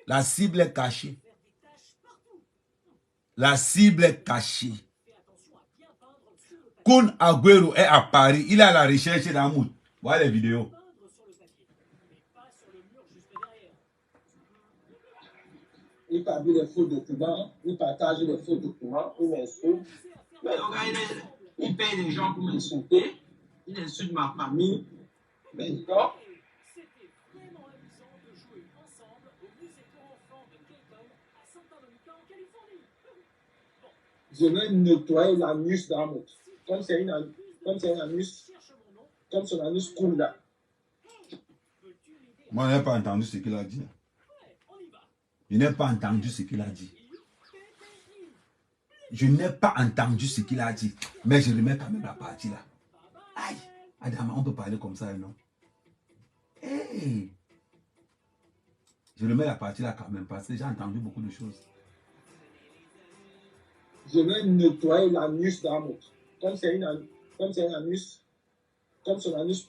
la cible est cachée. La cible est cachée. Kun Agüero est à Paris. Il est à la recherche d'Amoud. Voilà les vidéos. Il fabrique des faux documents, il partage des faux documents, il m'insulte. Mais le gars, il paye des gens pour m'insulter. Il insulte ma famille. Mais d'accord. Je vais nettoyer l'anus d'Amoud. Comme c'est un anus, comme son anus coule là. Moi, je n'ai pas entendu ce qu'il a dit. Je n'ai pas entendu ce qu'il a dit. Je n'ai pas entendu ce qu'il a dit. Mais je remets quand même la partie là. Aïe, Adama, on peut parler comme ça, non? Hey. Je remets la partie là quand même parce que j'ai entendu beaucoup de choses. Je vais nettoyer l'anus d'Amoud. Comme c'est un anus, comme son anus.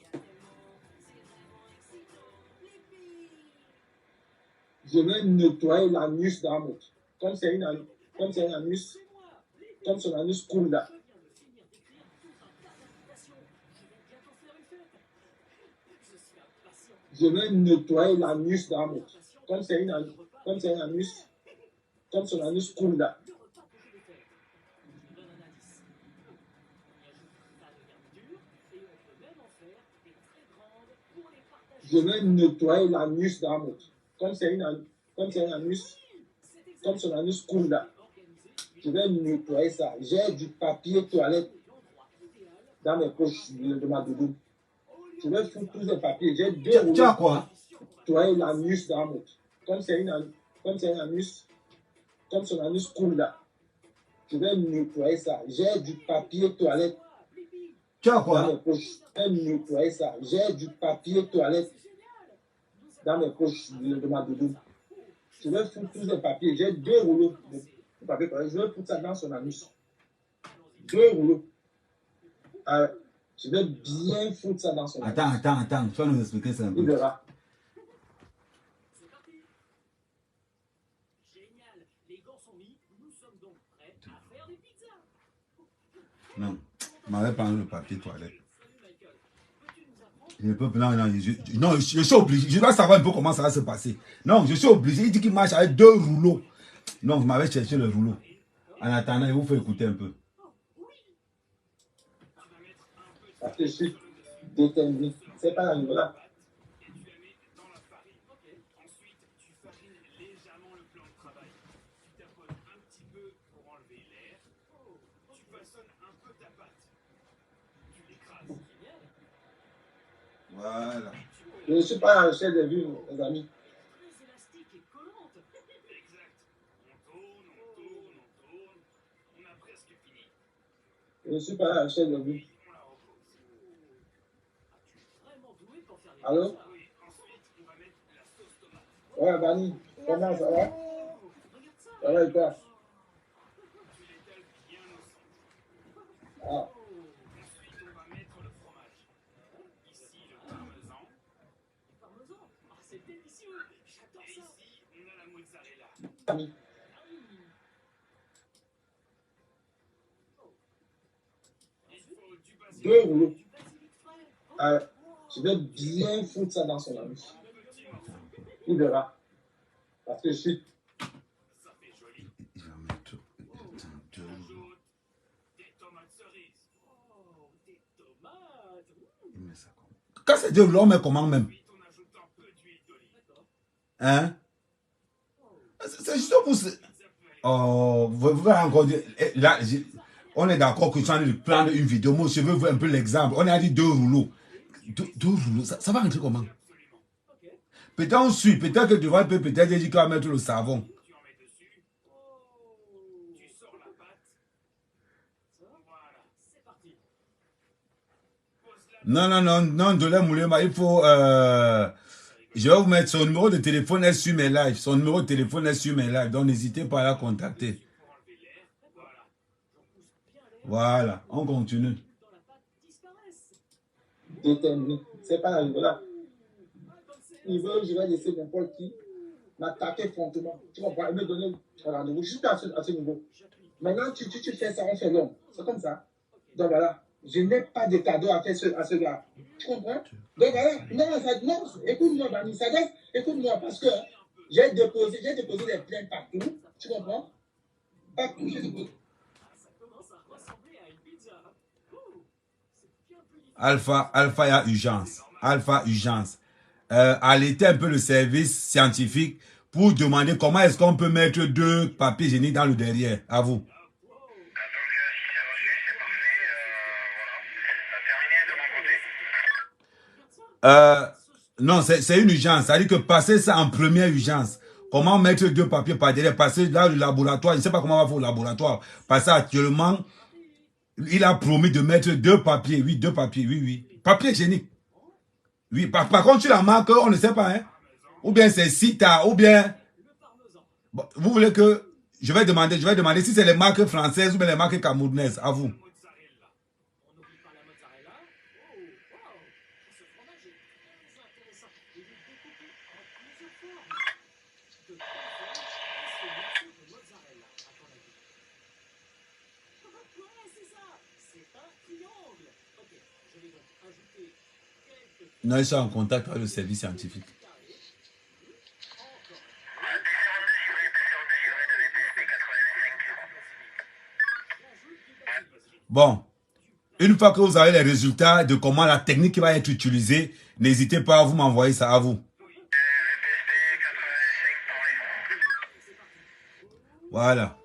Je vais nettoyer l'anus d'Amoud. Comme c'est un anus, comme son anus coule là. Je vais nettoyer l'anus d'Amoud. Comme c'est un anus, comme son anus coule là. Je vais nettoyer l'anus d'Amoud. Comme c'est un anus, comme son anus coule là. Je vais nettoyer ça. J'ai du papier toilette dans mes poches de ma doudoune. Je vais foutre tous les papiers. J'ai deux rouleaux. Tu as quoi? Nettoyer l'anus d'Amoud. Comme c'est un anus, comme son anus coule là. Je vais nettoyer ça. J'ai du papier toilette. Tu as Dans quoi? mes poches. Je vais nettoyer ça. J'ai du papier toilette dans mes poches de ma doudoune. Je vais foutre tous les papiers. J'ai deux rouleaux de papier toilette. Je vais foutre ça dans son anus. Deux rouleaux. Je vais bien foutre ça dans son anus. Attends. Tu vas nous expliquer ça un Il peu. verra. Non, je m'avais pas le papier toilette. Je peux, je suis obligé. Je dois savoir un peu comment ça va se passer. Non, je suis obligé. Il dit qu'il marche avec deux rouleaux. Non, vous m'avez cherché le rouleau. En attendant, il vous fait écouter un peu. Parce que je suis déterminé. C'est pas la nouvelle là. Voilà. Je ne suis pas à la recherche de vues, mes amis. Je ne suis pas à la recherche de vues. Allô? Ouais, Bani, comment ça va? Ça va et toi? Ah. Ami. 2 rouleaux. Je vais bien foutre ça dans son anus. Il verra. Parce que je suis... Il va mettre 2 rouleaux. Il met ça comme... Quand c'est 2 rouleaux, on met comment même? Hein? C'est juste pour... Oh, vous pouvez encore dire... Là, on est d'accord que je suis en train de prendre une vidéo. Moi, je veux voir un peu l'exemple. On a dit 2 rouleaux. 2 rouleaux, ça va rentrer comment? Peut-être on suit. Peut-être que devant, peut-être dire qu'il va mettre le savon. Non, de la moulema, il faut... je vais vous mettre son numéro de téléphone est sur mes lives. Son numéro de téléphone est sur mes lives. Donc, n'hésitez pas à la contacter. Voilà, on continue. Déterminé. C'est pas la rigolade. Il veut, je vais laisser n'importe qui m'attaquer frontalement. Tu comprends? Il me donner un rendez-vous juste à ce niveau. Maintenant, tu fais ça, on fait l'homme. C'est comme ça. Donc voilà. Je n'ai pas de cadeau à faire à ce gars. Tu comprends? Donc voilà. Non, écoute-moi, Dani. Écoute-moi, parce que j'ai déposé des plaintes partout. Tu comprends? Partout, j'ai déposé. Alpha, il y a urgence. Alpha, urgence. Alertez un peu le service scientifique pour demander comment est-ce qu'on peut mettre 2 papiers hygiéniques dans le derrière. À vous. Donc, si c'est reçu, c'est parfait. Voilà. Ça a terminé de mon côté. Non, c'est une urgence. C'est-à-dire que passer ça en première urgence. Comment mettre 2 papiers par derrière? Passer là le laboratoire. Je ne sais pas comment on va faire au laboratoire. Parce qu'actuellement, il a promis de mettre 2 papiers. Oui, 2 papiers. Oui. Papier hygiénique. Oui, par contre, sur la marque, on ne sait pas. Hein? Ou bien c'est Cita, ou bien... Bon, vous voulez que... Je vais demander si c'est les marques françaises ou bien les marques camerounaises. À vous. Non, ils sont en contact avec le service scientifique. Bon, une fois que vous avez les résultats de comment la technique qui va être utilisée, n'hésitez pas à vous m'envoyer ça à vous. Voilà.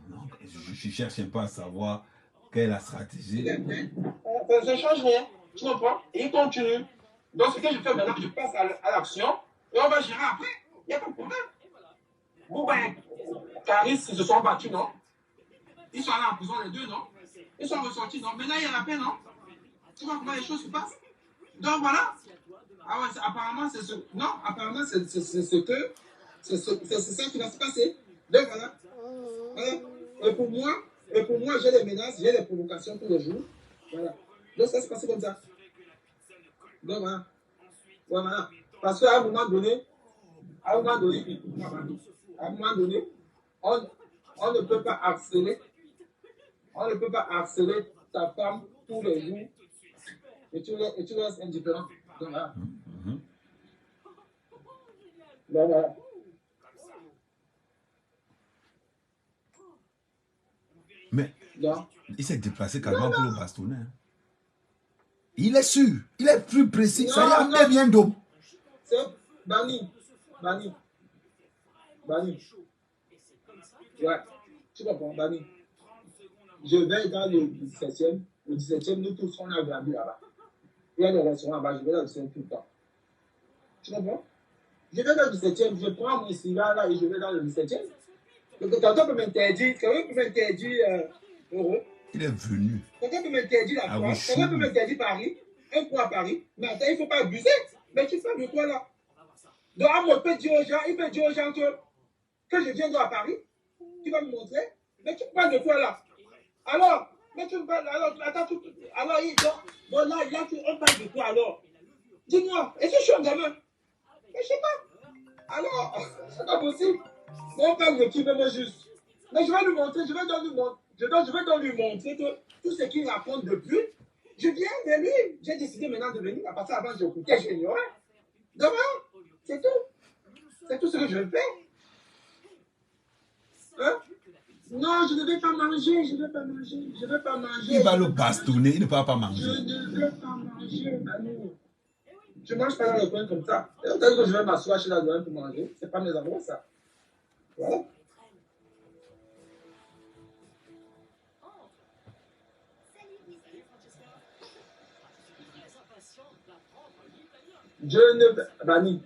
Non, je cherche un peu à savoir quelle est la stratégie. Ça ne change rien. Tu comprends? Et il continue. Donc, ce que je fais maintenant, je passe à l'action et on va gérer après. Il n'y a pas de problème. Bon, ben, Caris, ils se sont battus, non? Ils sont allés en prison, les 2, non? Ils sont ressortis, non? Maintenant, il y a la paix, non? Tu vois comment les choses se passent? Donc, voilà. Ah ouais, apparemment, c'est ce... Non, apparemment, c'est ça qui va se passer. Donc, voilà. Et pour moi, j'ai des menaces, j'ai des provocations tous les jours. Voilà. Donc, ça se passe comme ça. Donc, voilà. Parce qu'à un moment donné, on ne peut pas harceler. On ne peut pas harceler ta femme tous les jours et tu restes indifférent. Donc, voilà. Voilà. Mais Non. il s'est déplacé carrément pour le bastonner. Hein. Il est sûr. Il est plus précis. Non, ça y a bien d'homme. C'est Bani. Ouais. Tu comprends, Bani. Je vais dans le 17e. Le 17e, nous tous, on a grandi là-bas. Il y a des restaurants là-bas, je vais dans le 17e tout le temps. Tu comprends? Je vais dans le 17e, je prends mon cigare là et je vais dans le 17e. Donc, quelqu'un peut m'interdire, Euro. Il est venu. Quelqu'un peut m'interdire la France, quelqu'un peut m'interdire Paris, un coup à Paris. Mais attends, il ne faut pas abuser. Mais tu fais de quoi là? Donc, il peut dire aux gens que je viens à Paris. Tu vas me montrer. Mais tu parles de quoi là? Alors, mais tu me parles, alors, attends, alors, bon là, on parle de quoi alors? Dis-moi, est-ce que je suis un gamin? Mais je sais pas. Alors, c'est pas possible. On parle de qui même juste. Mais je vais lui montrer, je vais lui montrer. Je vais donc lui montrer que tout ce qu'il raconte depuis, je viens de lui. J'ai décidé maintenant de venir. À partir avant, j'écoutais, je l'ignorais. Demain, c'est tout. C'est tout ce que je fais. Hein? Non, je ne vais pas manger, je ne vais pas manger, je ne vais pas manger. Il va le bastonner, il ne va pas manger. Je ne vais pas manger, Manu. Je ne mange pas dans le coin comme ça. Peut-être que je vais m'asseoir chez la douane pour manger. Ce n'est pas mes amours, ça. Voilà. Je ne vais... Bani.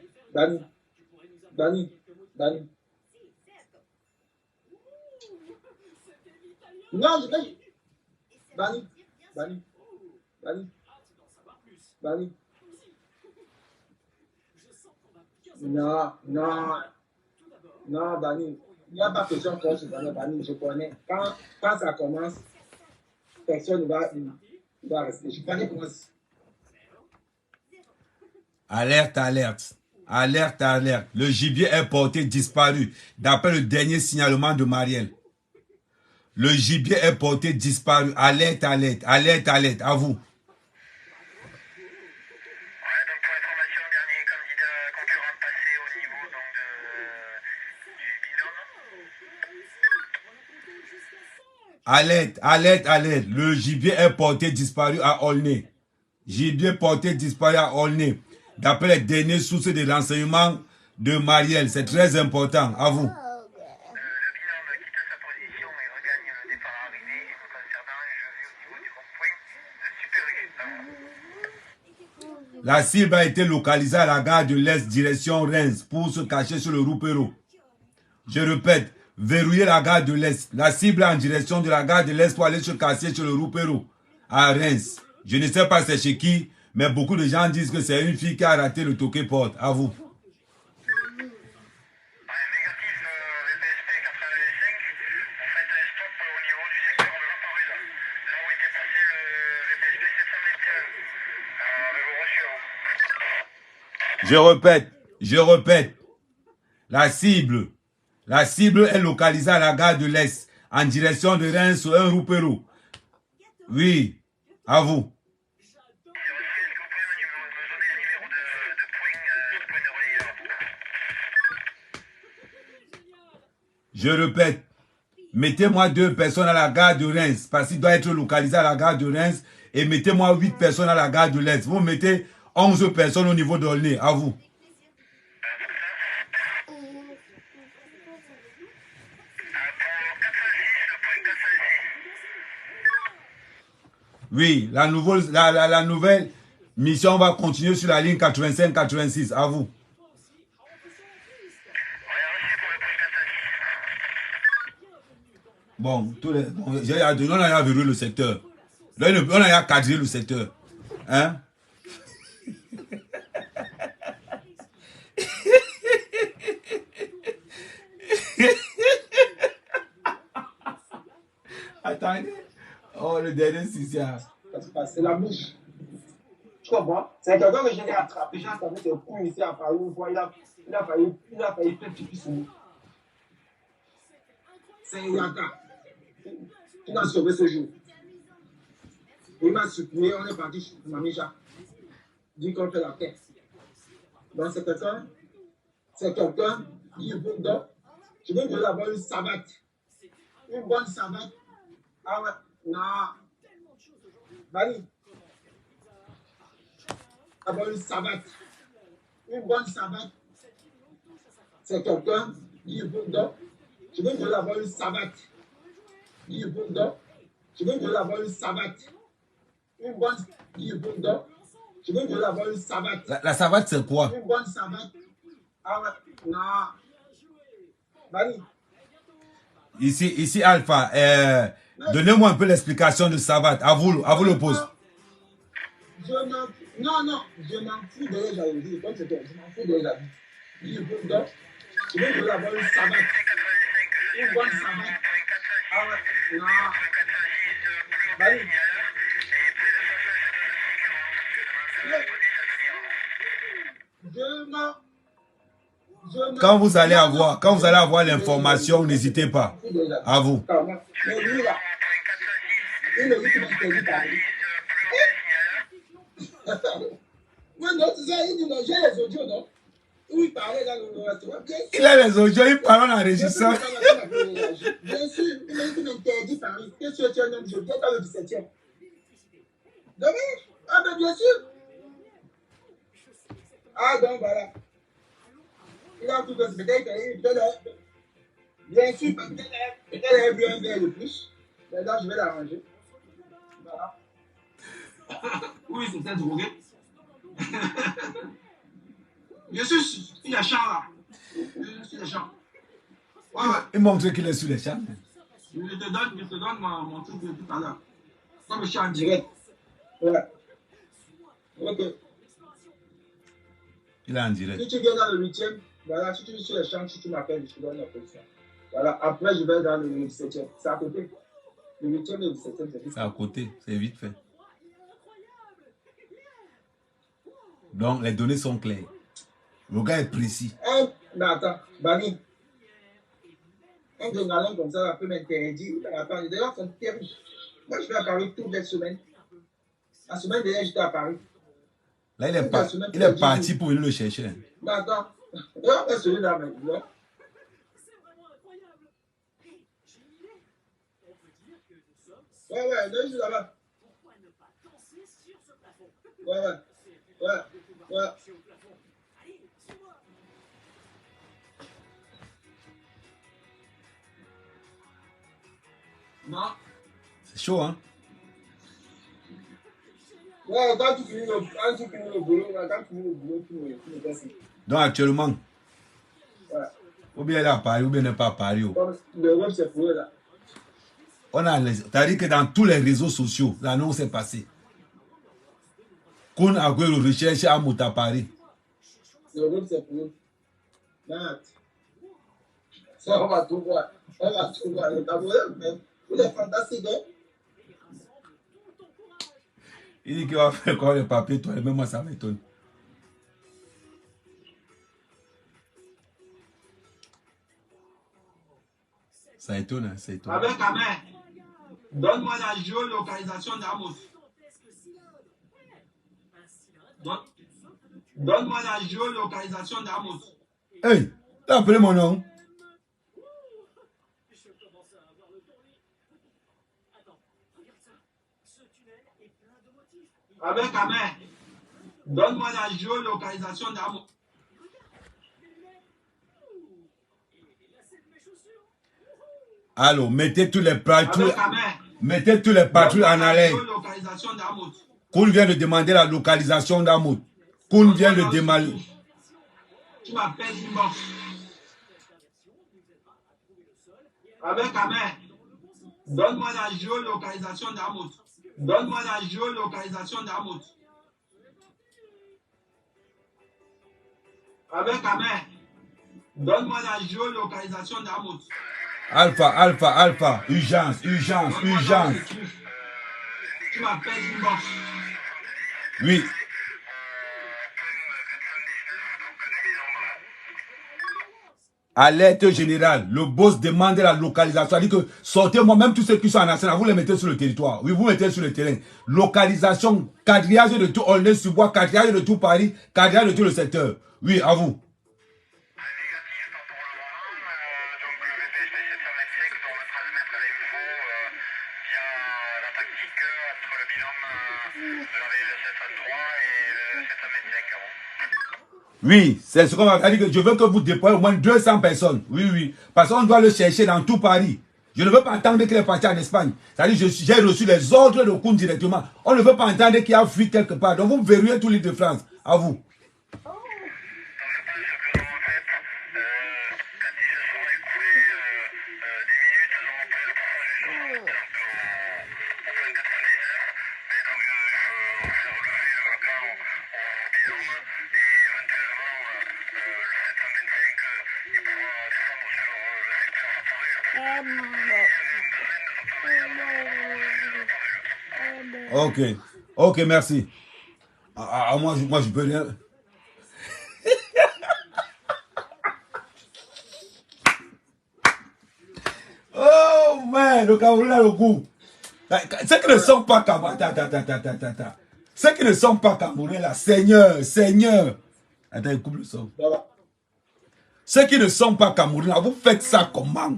Non, je vais... Bani. Non, Bani. Il n'y a pas question qu'on se donne, Bani, je connais. Quand ça commence, personne ne va rester. Je connais comment c'est. Alerte, alerte. Alerte, alerte. Le gibier est porté disparu, d'après le dernier signalement de Marielle. Le gibier est porté disparu. Alerte, alerte. Alerte, alerte. À vous. Alerte, alerte, alerte. Le gibier est porté disparu à Aulnay. Gibier porté disparu à Aulnay. D'après les dernières sources de renseignements de Marielle. C'est très important. À vous. La cible a été localisée à la gare de l'Est, direction Reims, pour se cacher sur le Roupero. Je répète, verrouiller la gare de l'Est. La cible est en direction de la gare de l'Est pour aller se cacher sur le Roupero, à Reims. Je ne sais pas c'est chez qui, mais beaucoup de gens disent que c'est une fille qui a raté le toqué porte. À vous. Je répète, la cible est localisée à la gare de l'Est, en direction de Reims sur un Roupero. Oui, à vous. Je répète, mettez-moi 2 personnes à la gare de Reims, parce qu'il doit être localisé à la gare de Reims, et mettez-moi 8 personnes à la gare de l'Est. Vous mettez 11 personnes au niveau d'Aulnay. À vous. Oui, la nouvelle mission va continuer sur la ligne 85-86. À vous. Bon, on a verrouillé le secteur. Là, on a cadré le secteur. Hein? Attendez. Oh, le dernier Sissia. C'est la bouche. Tu comprends? C'est quelqu'un que j'ai attrapé, j'ai attrapé ses couilles ici à Paris une fois. Il a failli faire pipi sur nous. C'est Yaka qui m'a sauvé ce jour. Il m'a supplié, on est parti chez Mamija. Dit qu'on fait la tête. Donc c'est quelqu'un qui est bon dedans. Je veux lui avoir une savate. Une bonne savate. Ah ouais, non. Bani. Avoir une savate. Une bonne savate. C'est quelqu'un qui est bon dedans. Je veux lui avoir une savate. Qui est bon dedans. Je veux lui avoir une savate. Une bonne qui est bon dedans. Je veux lui avoir une savate. La savate, c'est quoi? Une bonne savate. Ah ouais, non. Bani. Ici Alpha, donnez-moi un peu l'explication de savate. À vous le poste. Non, je m'en fous de les jalousies. Je m'en fous de les jalousies. Je veux avoir une savate. Une bonne savate. Ah ouais, non. Bani. Quand vous allez avoir l'information, n'hésitez pas. À vous. Il me dit qu'il m'a interdit Paris. Oui, non, c'est ça, il dit non, j'ai les audios, non? Où il parlait dans le restaurant. Il a les audios, il parle en enregistrant. Bien sûr, il m'a dit qu'il m'interdit Paris. Qu'est-ce que tu es un homme, je viens dans le 17e. Dommage. Ah, ben bien sûr. Ah, donc voilà. Il a tout fait, peut-être, bien sûr, peut-être elle a vu un verre de plus. Maintenant, je vais l'arranger. Voilà. Oui, c'est ça, drogué. Bien sûr, il est champ là. Il est champ. Ouais, ouais. Il montre qu'il est sur les champs. Je te donne mon truc de tout à l'heure. Comme je suis en direct. Ouais. Ok. Il est en direct. Si tu viens dans le 8e, voilà, si tu es sur les champs, si tu m'appelles, je te donne la position. Voilà, après je vais dans le 17e. C'est à côté. Le 8e et le 17e, c'est vite. C'est à côté, c'est vite fait. Donc les données sont claires. Le gars est précis. Mais attends, Bani. Un Bengalin comme ça peut m'interdire. Attends, d'ailleurs, c'est terrible. Moi, je vais à Paris toutes les semaines. La semaine dernière, j'étais à Paris. Là, il est parti pour venir le chercher. Mais attends, il va faire celui-là maintenant. Ouais, ouais, je suis là-bas. Ouais, ouais, ouais, ouais. Non. C'est chaud, hein? Ouais, quand tu finis le boulot, tu me laisses. Donc actuellement, Ouais. ou bien il est à Paris, ou bien il n'est pas à Paris. Comme le web, c'est pour eux là. C'est-à-dire que dans tous les réseaux sociaux, l'annonce est passée. Qu'on a recherche à Mouta Paris. Le web, c'est pour eux. Non. Ça, on va tout voir. On va tout voir. Le tabouret, même. Il est fantastique, hein? Il dit qu'il va faire quoi le papier, toi, même moi, ça m'étonne. Ça étonne, hein, ça étonne. Avec ta main, donne-moi la géolocalisation d'Amos. Donne-moi la géolocalisation d'Amos. Hey, t'as appelé mon nom? Avec ta main, donne-moi la géolocalisation d'Amos. Allô, mettez tous les patrouilles. Avec ta main, Mettez tous les patrouilles en haleine. géolocalisation d'Amos. Qu'on vient de demander la localisation d'Amos. Qu'on vient de demander. Tu m'appelles inbox. Avec ta main, donne-moi la géolocalisation d'Amos. Donne-moi la géolocalisation d'Amos. Avec ta main, donne-moi la géolocalisation d'Amos. Alpha, urgence. Tu m'appelles inbox. Oui. Alerte générale, le boss demande la localisation. Il dit que sortez-moi, même tous ceux qui sont en National, vous les mettez sur le territoire. Oui, vous mettez sur le terrain. Localisation, quadrillage de tout Aulnay-sous-Bois, quadrillage de tout Paris, quadrillage de tout le secteur. Oui, à vous. Oui, c'est ce qu'on va dire. Je veux que vous déployez au moins 200 personnes. Oui. Parce qu'on doit le chercher dans tout Paris. Je ne veux pas entendre qu'il est parti en Espagne. C'est-à-dire que j'ai reçu les ordres de Koun directement. On ne veut pas entendre qu'il a fui quelque part. Donc vous verrouillez tout l'île de France. À vous. Ok, merci. Moi, je peux rien. Oh, man, le Cameroun a le goût. Ceux qui ne sont pas Camerounais, ceux qui ne sont pas Camerounais là, Seigneur, Seigneur. Attends, coupe le son. Ceux qui ne sont pas Camerounais là, vous faites ça comment?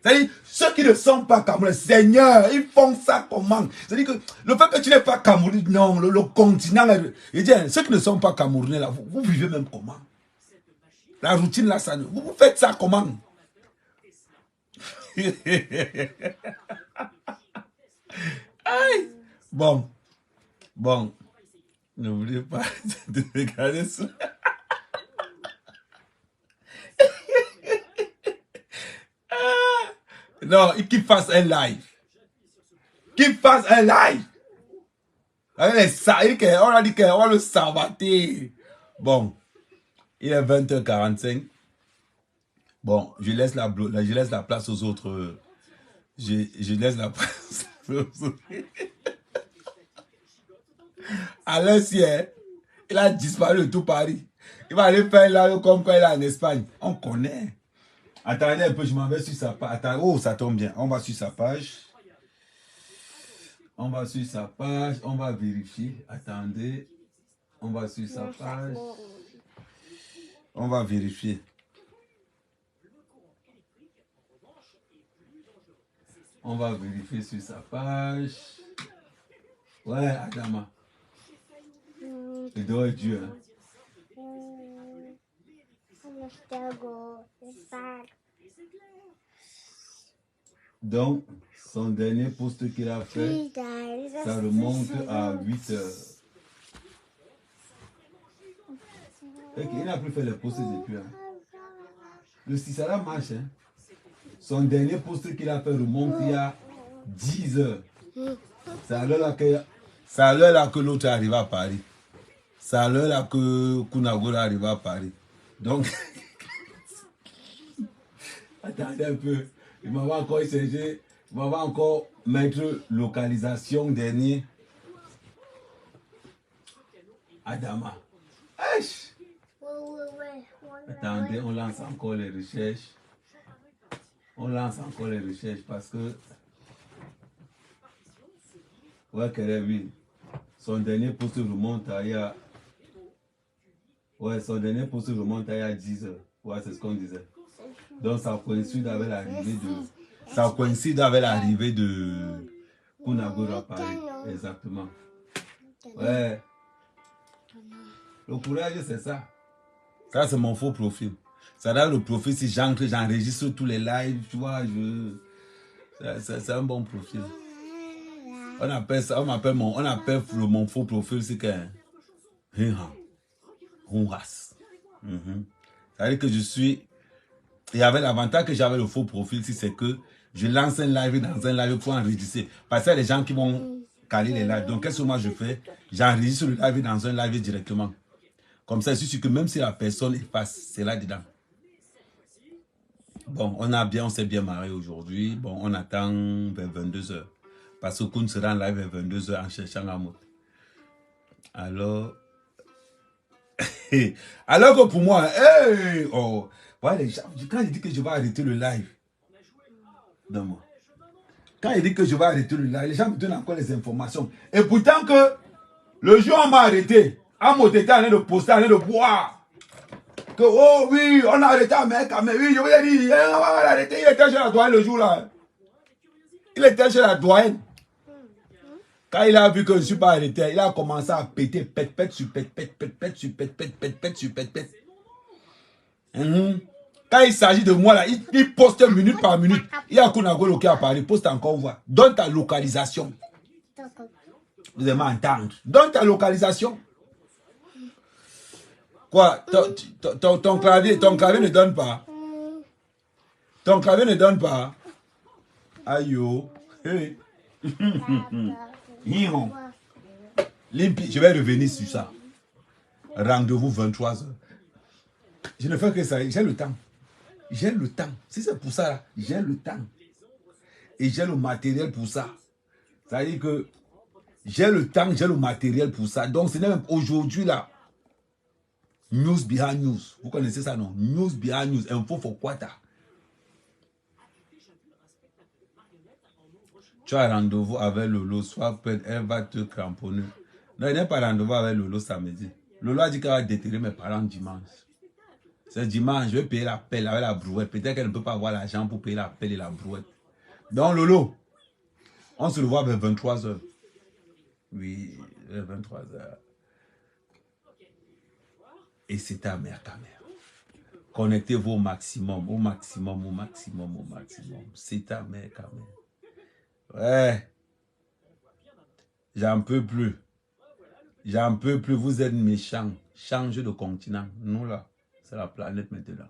C'est-à-dire, ceux qui ne sont pas Camerounais, Seigneur, ils font ça comment? C'est-à-dire que le fait que tu n'es pas Camerounais, non, le continent, il dit, ceux qui ne sont pas Camerounais là, vous vivez même comment? La routine là, ça, vous faites ça comment? Aïe. Bon, n'oubliez pas de regarder ça. Non, qu'il fasse un live. Qu'il fasse un live. On a dit qu'on va le savater. Bon, il est 20h45. Bon, je laisse la place aux autres. Je laisse la place aux autres. Alors, si il a disparu de tout Paris. Il va aller faire là comme quand il est en Espagne. On connaît. Attendez un peu, je m'en vais sur sa page. Attends, oh, ça tombe bien. On va sur sa page. On va sur sa page. On va vérifier. Attendez. On va sur sa page. On va vérifier. On va vérifier sur sa page. Ouais, Adama. C'est de Dieu. Hein. Donc, son dernier post qu'il a fait, ça remonte à 8 heures. Il n'a plus fait les posts depuis. Hein. Le Sisara marche. Hein. Son dernier post qu'il a fait remonte il y a 10 heures. C'est à l'heure là que l'autre est arrivé à Paris. C'est à l'heure là que Kunago est arrivé à Paris. Donc, attendez un peu. Il m'a encore essayé. Il m'a encore mettre localisation dernier. Adama. Aïch. Attendez, on lance encore les recherches. On lance encore les recherches parce que. Ouais, oui. Son dernier post remonte à il y a. Ouais, son dernier post remonte à il y a 10 heures. Ouais, c'est ce qu'on disait. Donc ça coïncide avec l'arrivée de. Ça coïncide avec l'arrivée de Kunagoro à Paris. Exactement. Ouais. Le courage, c'est ça. Ça, c'est mon faux profil. Ça dans le profil, si j'enregistre tous les lives, tu vois, c'est un bon profil. On appelle ça, on appelle mon faux profil, c'est que ça veut dire que je suis. Il y avait l'avantage que j'avais le faux profil, c'est que je lance un live dans un live pour enregistrer. Parce qu'il y a des gens qui vont caler les lives. Donc, qu'est-ce que moi je fais? J'enregistre le live dans un live directement. Comme ça, je suis sûr que même si la personne efface, c'est là dedans. Bon, on s'est bien marré aujourd'hui. Bon, on attend vers 22h. Parce que Kun sera en live vers 22h en cherchant la mode. Alors, alors que pour moi, hey, oh, voilà, quand il dit que je vais arrêter le live, non, moi. Quand il dit que je vais arrêter le live, les gens me donnent encore les informations. Et pourtant que le jour où on m'a arrêté, Amos était en train de poster, en train de boire. Que, oh oui, on a arrêté un mec, mais oui, je vous ai dit, on va l'arrêter. Il était chez la douane le jour-là. Il était chez la douane. Quand il a vu que je ne suis pas arrêté, il a commencé à péter, pète sur pète. Quand il s'agit de moi, là, il poste minute par minute. Il y a Kunagoro qui a parlé, poste encore une fois. Donne ta localisation. Vous allez m'entendre. Donne ta localisation. Quoi? Ton clavier ne donne pas. Ton clavier ne donne pas. Aïe yo. Hey. Je vais revenir sur ça. Rendez-vous 23h. Je ne fais que ça. J'ai le temps. J'ai le temps. Si c'est pour ça, j'ai le temps. Et j'ai le matériel pour ça. Ça veut dire que j'ai le temps, j'ai le matériel pour ça. Donc, ce n'est même aujourd'hui là. News behind news. Vous connaissez ça, non? News behind news. Info for quarter. Tu as rendez-vous avec Lolo, soit peut-être elle va te cramponner. Non, il n'est pas rendez-vous avec Lolo samedi. Lolo a dit qu'elle va déterrer mes parents dimanche. C'est dimanche, je vais payer la pelle avec la brouette. Peut-être qu'elle ne peut pas avoir l'argent pour payer la pelle et la brouette. Donc Lolo, on se revoit vers 23h. Oui, vers 23h. Et c'est ta mère, ta mère. Connectez-vous au maximum, au maximum, au maximum, au maximum. C'est ta mère, ta mère. Ouais. J'en peux plus. J'en peux plus. Vous êtes méchants. Changez de continent. Nous là, c'est la planète maintenant.